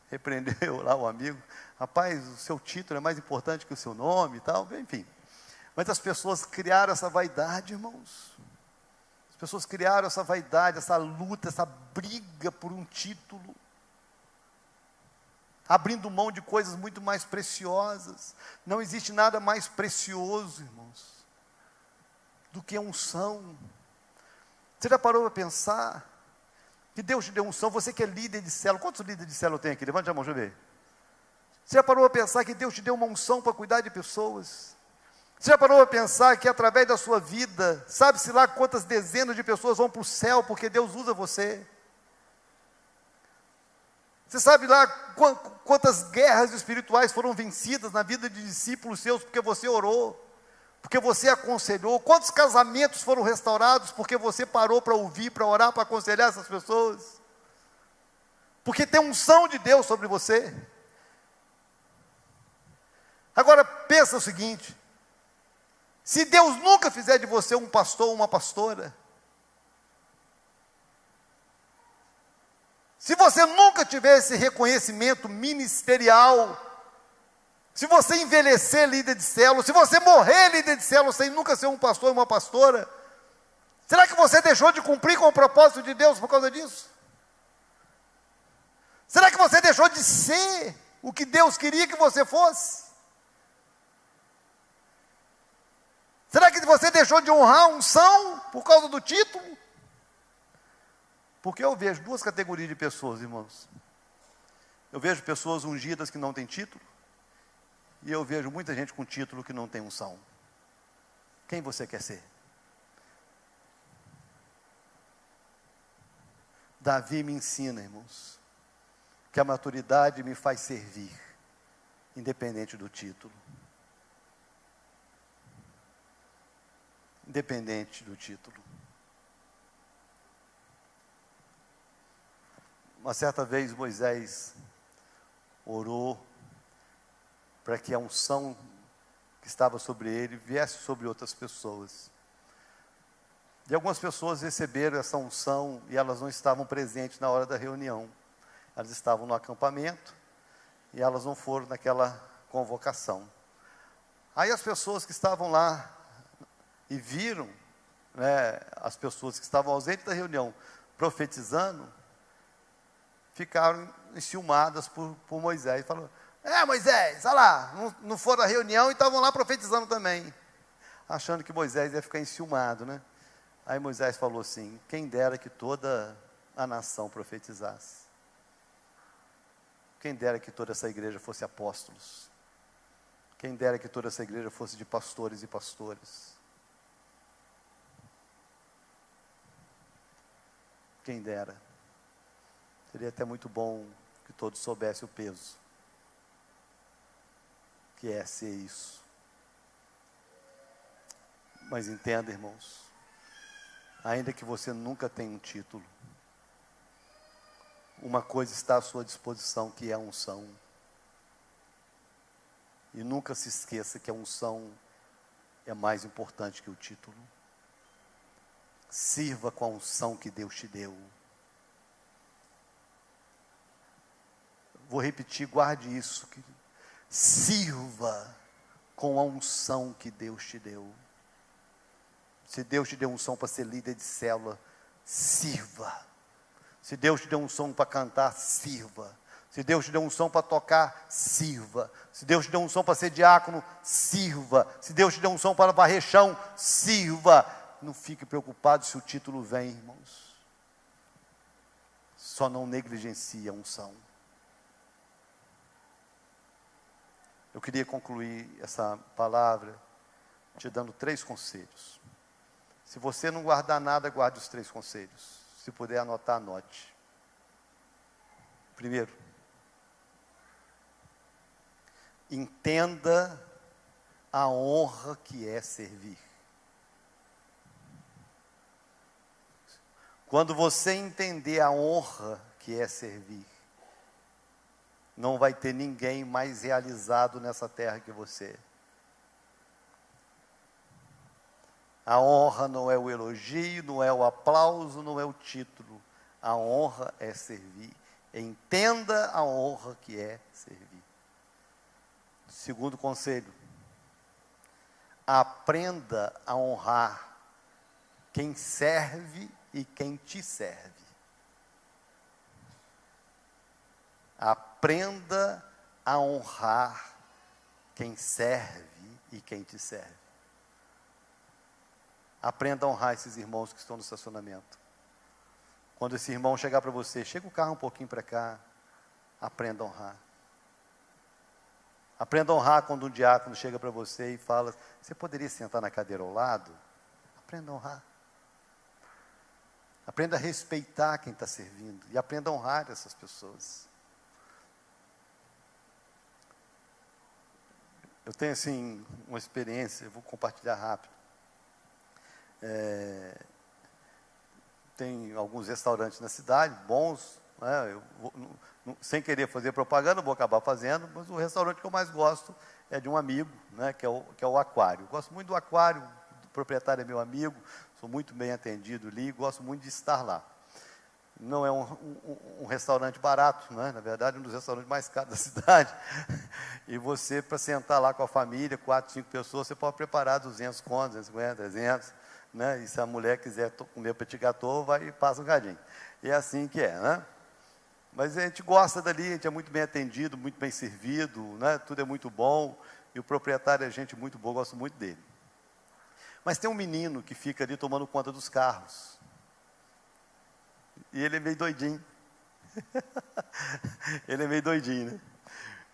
repreendeu lá o amigo, rapaz, o seu título é mais importante que o seu nome e tal, enfim. Mas as pessoas criaram essa vaidade, irmãos. As pessoas criaram essa vaidade, essa luta, essa briga por um título. abrindo mão de coisas muito mais preciosas. Não existe nada mais precioso, irmãos, do que a unção. Você já parou para pensar que Deus te deu unção? Você que é líder de célula, quantos líderes de célula tem aqui? Levante a mão, deixa eu ver. Você já parou para pensar que Deus te deu uma unção para cuidar de pessoas? Você já parou para pensar que através da sua vida, sabe-se lá quantas dezenas de pessoas vão para o céu porque Deus usa você? Você sabe lá quantas guerras espirituais foram vencidas na vida de discípulos seus porque você orou, porque você aconselhou? Quantos casamentos foram restaurados porque você parou para ouvir, para orar, para aconselhar essas pessoas? Porque tem unção de Deus sobre você. Agora pensa o seguinte: se Deus nunca fizer de você um pastor ou uma pastora, se você nunca tiver esse reconhecimento ministerial, se você envelhecer líder de célula, se você morrer líder de célula sem nunca ser um pastor ou uma pastora, será que você deixou de cumprir com o propósito de Deus por causa disso? Será que você deixou de ser o que Deus queria que você fosse? Será que você deixou de honrar a unção por causa do título? Porque eu vejo duas categorias de pessoas, irmãos. Eu vejo pessoas ungidas que não têm título, e eu vejo muita gente com título que não tem unção. Quem você quer ser? Davi me ensina, irmãos, que a maturidade me faz servir, independente do título. Independente do título. Uma certa vez Moisés orou para que a unção que estava sobre ele viesse sobre outras pessoas. E algumas pessoas receberam essa unção e elas não estavam presentes na hora da reunião. Elas estavam no acampamento e elas não foram naquela convocação. Aí as pessoas que estavam lá e viram, né, as pessoas que estavam ausentes da reunião profetizando, ficaram enciumadas por Moisés. Falaram: Moisés, olha lá, não foram à reunião e estavam lá profetizando também. Achando que Moisés ia ficar enciumado, né? Aí Moisés falou assim: quem dera que toda a nação profetizasse. Quem dera que toda essa igreja fosse apóstolos. Quem dera que toda essa igreja fosse de pastores e pastoras. Quem dera. Seria até muito bom que todos soubessem o peso que é ser isso. Mas entenda, irmãos, ainda que você nunca tenha um título, uma coisa está à sua disposição, que é a unção. E nunca se esqueça que a unção é mais importante que o título. Sirva com a unção que Deus te deu. Vou repetir, guarde isso. Sirva com a unção que Deus te deu. Se Deus te deu unção para ser líder de célula, sirva. Se Deus te deu unção para cantar, sirva. Se Deus te deu unção para tocar, sirva. Se Deus te deu unção para ser diácono, sirva. Se Deus te deu unção para varrer chão, sirva. Não fique preocupado se o título vem, irmãos. Só não negligencie a unção. Eu queria concluir essa palavra te dando 3 conselhos. Se você não guardar nada, guarde os 3 conselhos. Se puder anotar, anote. Primeiro, entenda a honra que é servir. Quando você entender a honra que é servir, não vai ter ninguém mais realizado nessa terra que você. A honra não é o elogio, não é o aplauso, não é o título. A honra é servir. Entenda a honra que é servir. Segundo conselho, aprenda a honrar quem serve e quem te serve. Aprenda a honrar quem serve e quem te serve. Aprenda a honrar esses irmãos que estão no estacionamento. Quando esse irmão chegar para você, chega o carro um pouquinho para cá, aprenda a honrar. Aprenda a honrar quando um diácono chega para você e fala, você poderia sentar na cadeira ao lado? Aprenda a honrar. Aprenda a respeitar quem está servindo e aprenda a honrar essas pessoas. Eu tenho, assim, uma experiência, eu vou compartilhar rápido. Tem alguns restaurantes na cidade, bons, né? Eu vou, sem querer fazer propaganda, vou acabar fazendo, mas o restaurante que eu mais gosto é de um amigo, né? que é o Aquário. Eu gosto muito do Aquário, o proprietário é meu amigo, sou muito bem atendido ali, gosto muito de estar lá. Não é um restaurante barato, né? Na verdade, um dos restaurantes mais caros da cidade. E você, para sentar lá com a família, 4, 5 pessoas, você pode preparar 200 contos, 250, 300, né? E se a mulher quiser comer petit gâteau, vai e passa um cadinho. E é assim que é, né? Mas a gente gosta dali, a gente é muito bem atendido, muito bem servido, né? Tudo é muito bom, e o proprietário é gente muito boa, gosto muito dele. Mas tem um menino que fica ali tomando conta dos carros. E ele é meio doidinho. Ele é meio doidinho, né?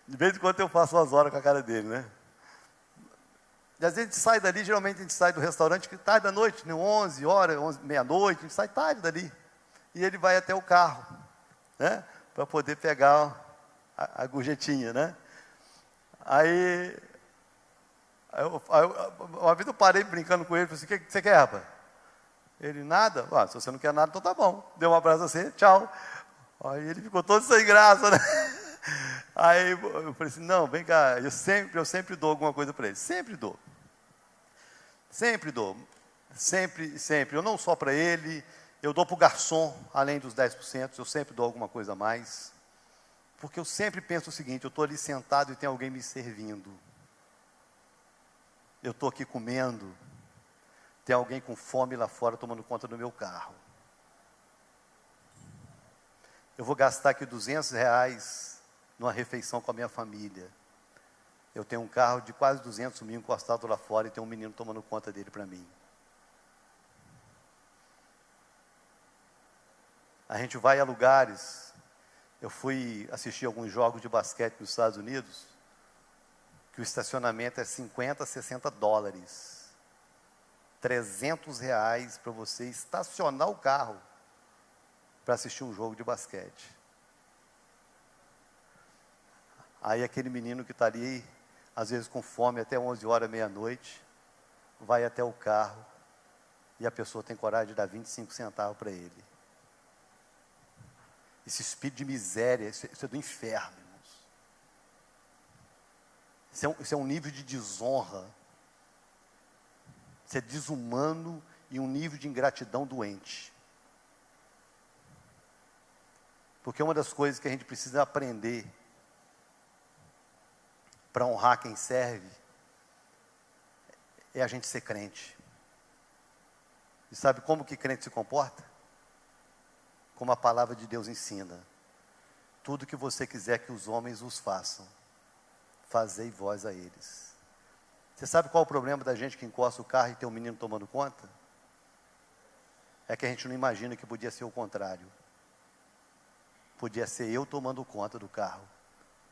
De vez em quando eu faço umas horas com a cara dele, né? E às vezes a gente sai dali, geralmente a gente sai do restaurante tarde da noite, né? 11 horas, meia-noite, a gente sai tarde dali. E ele vai até o carro, né? Para poder pegar a gorjetinha, né? Aí uma vez eu parei brincando com ele, falei assim, o que você quer, rapaz? Ele, nada? Se você não quer nada, então tá bom. Deu um abraço a você, tchau. Aí ele ficou todo sem graça, né? Aí eu falei assim, não, vem cá, eu sempre dou alguma coisa para ele. Sempre dou. Sempre dou. Sempre, sempre. Eu não só para ele, eu dou para o garçom, além dos 10%, eu sempre dou alguma coisa a mais. Porque eu sempre penso o seguinte, eu estou ali sentado e tem alguém me servindo. Eu estou aqui comendo. Tem alguém com fome lá fora tomando conta do meu carro. Eu vou gastar aqui R$200 numa refeição com a minha família. Eu tenho um carro de quase 200 mil encostado lá fora e tem um menino tomando conta dele para mim. A gente vai a lugares. Eu fui assistir alguns jogos de basquete nos Estados Unidos, que o estacionamento é $50, $60. R$300 para você estacionar o carro para assistir um jogo de basquete. Aí aquele menino que está ali, às vezes com fome até 11 horas, meia-noite, vai até o carro e a pessoa tem coragem de dar 25 centavos para ele. Esse espírito de miséria, isso é do inferno, irmãos. Isso é um nível de desonra. Isso é desumano e um nível de ingratidão doente. Porque uma das coisas que a gente precisa aprender para honrar quem serve é a gente ser crente. E sabe como que crente se comporta? Como a palavra de Deus ensina. Tudo que você quiser que os homens os façam, fazei vós a eles. Você sabe qual é o problema da gente que encosta o carro e tem um menino tomando conta? É que a gente não imagina que podia ser o contrário. Podia ser eu tomando conta do carro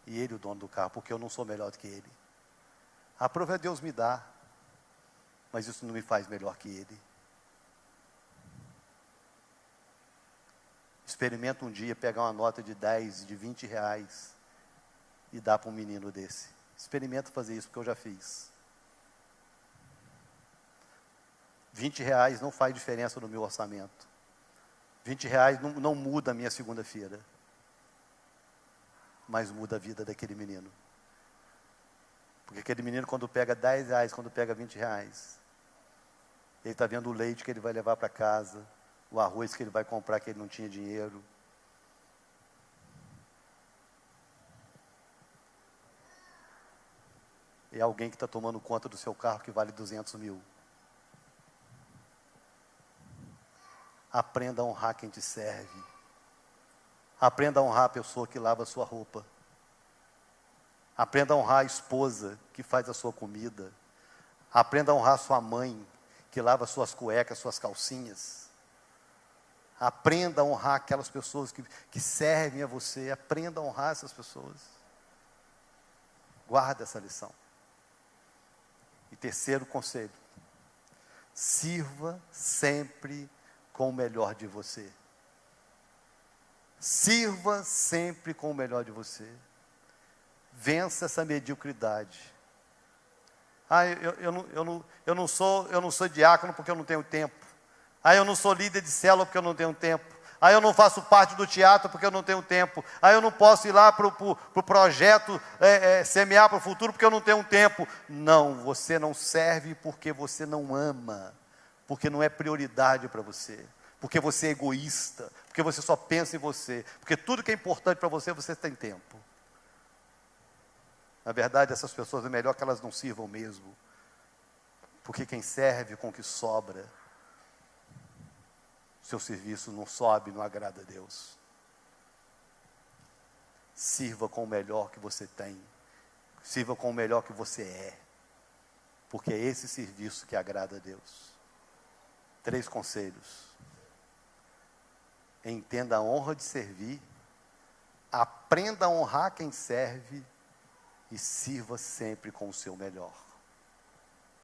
e ele o dono do carro, porque eu não sou melhor do que ele. A prova é Deus me dá, mas isso não me faz melhor que ele. Experimenta um dia pegar uma nota de 10, de R$20 e dar para um menino desse. Experimenta fazer isso, porque eu já fiz. R$20 não faz diferença no meu orçamento. R$20 não muda a minha segunda-feira. Mas muda a vida daquele menino. Porque aquele menino, quando pega R$10, quando pega R$20, ele está vendo o leite que ele vai levar para casa, o arroz que ele vai comprar que ele não tinha dinheiro. É alguém que está tomando conta do seu carro que vale 200 mil. Aprenda a honrar quem te serve. Aprenda a honrar a pessoa que lava a sua roupa. Aprenda a honrar a esposa que faz a sua comida. Aprenda a honrar a sua mãe que lava suas cuecas, suas calcinhas. Aprenda a honrar aquelas pessoas que servem a você. Aprenda a honrar essas pessoas. Guarda essa lição. E terceiro conselho: sirva sempre com o melhor de você. Sirva sempre com o melhor de você. Vença essa mediocridade. Eu não sou diácono porque eu não tenho tempo. Eu não sou líder de célula porque eu não tenho tempo. Eu não faço parte do teatro porque eu não tenho tempo. Eu não posso ir lá para o projeto semear para o futuro porque eu não tenho tempo. Não, você não serve porque você não ama, porque não é prioridade para você, porque você é egoísta, porque você só pensa em você, porque tudo que é importante para você, você tem tempo. Na verdade, essas pessoas é melhor que elas não sirvam mesmo, porque quem serve com o que sobra, seu serviço não sobe, não agrada a Deus. Sirva com o melhor que você tem, sirva com o melhor que você é, porque é esse serviço que agrada a Deus. 3 conselhos: entenda a honra de servir, aprenda a honrar quem serve e sirva sempre com o seu melhor.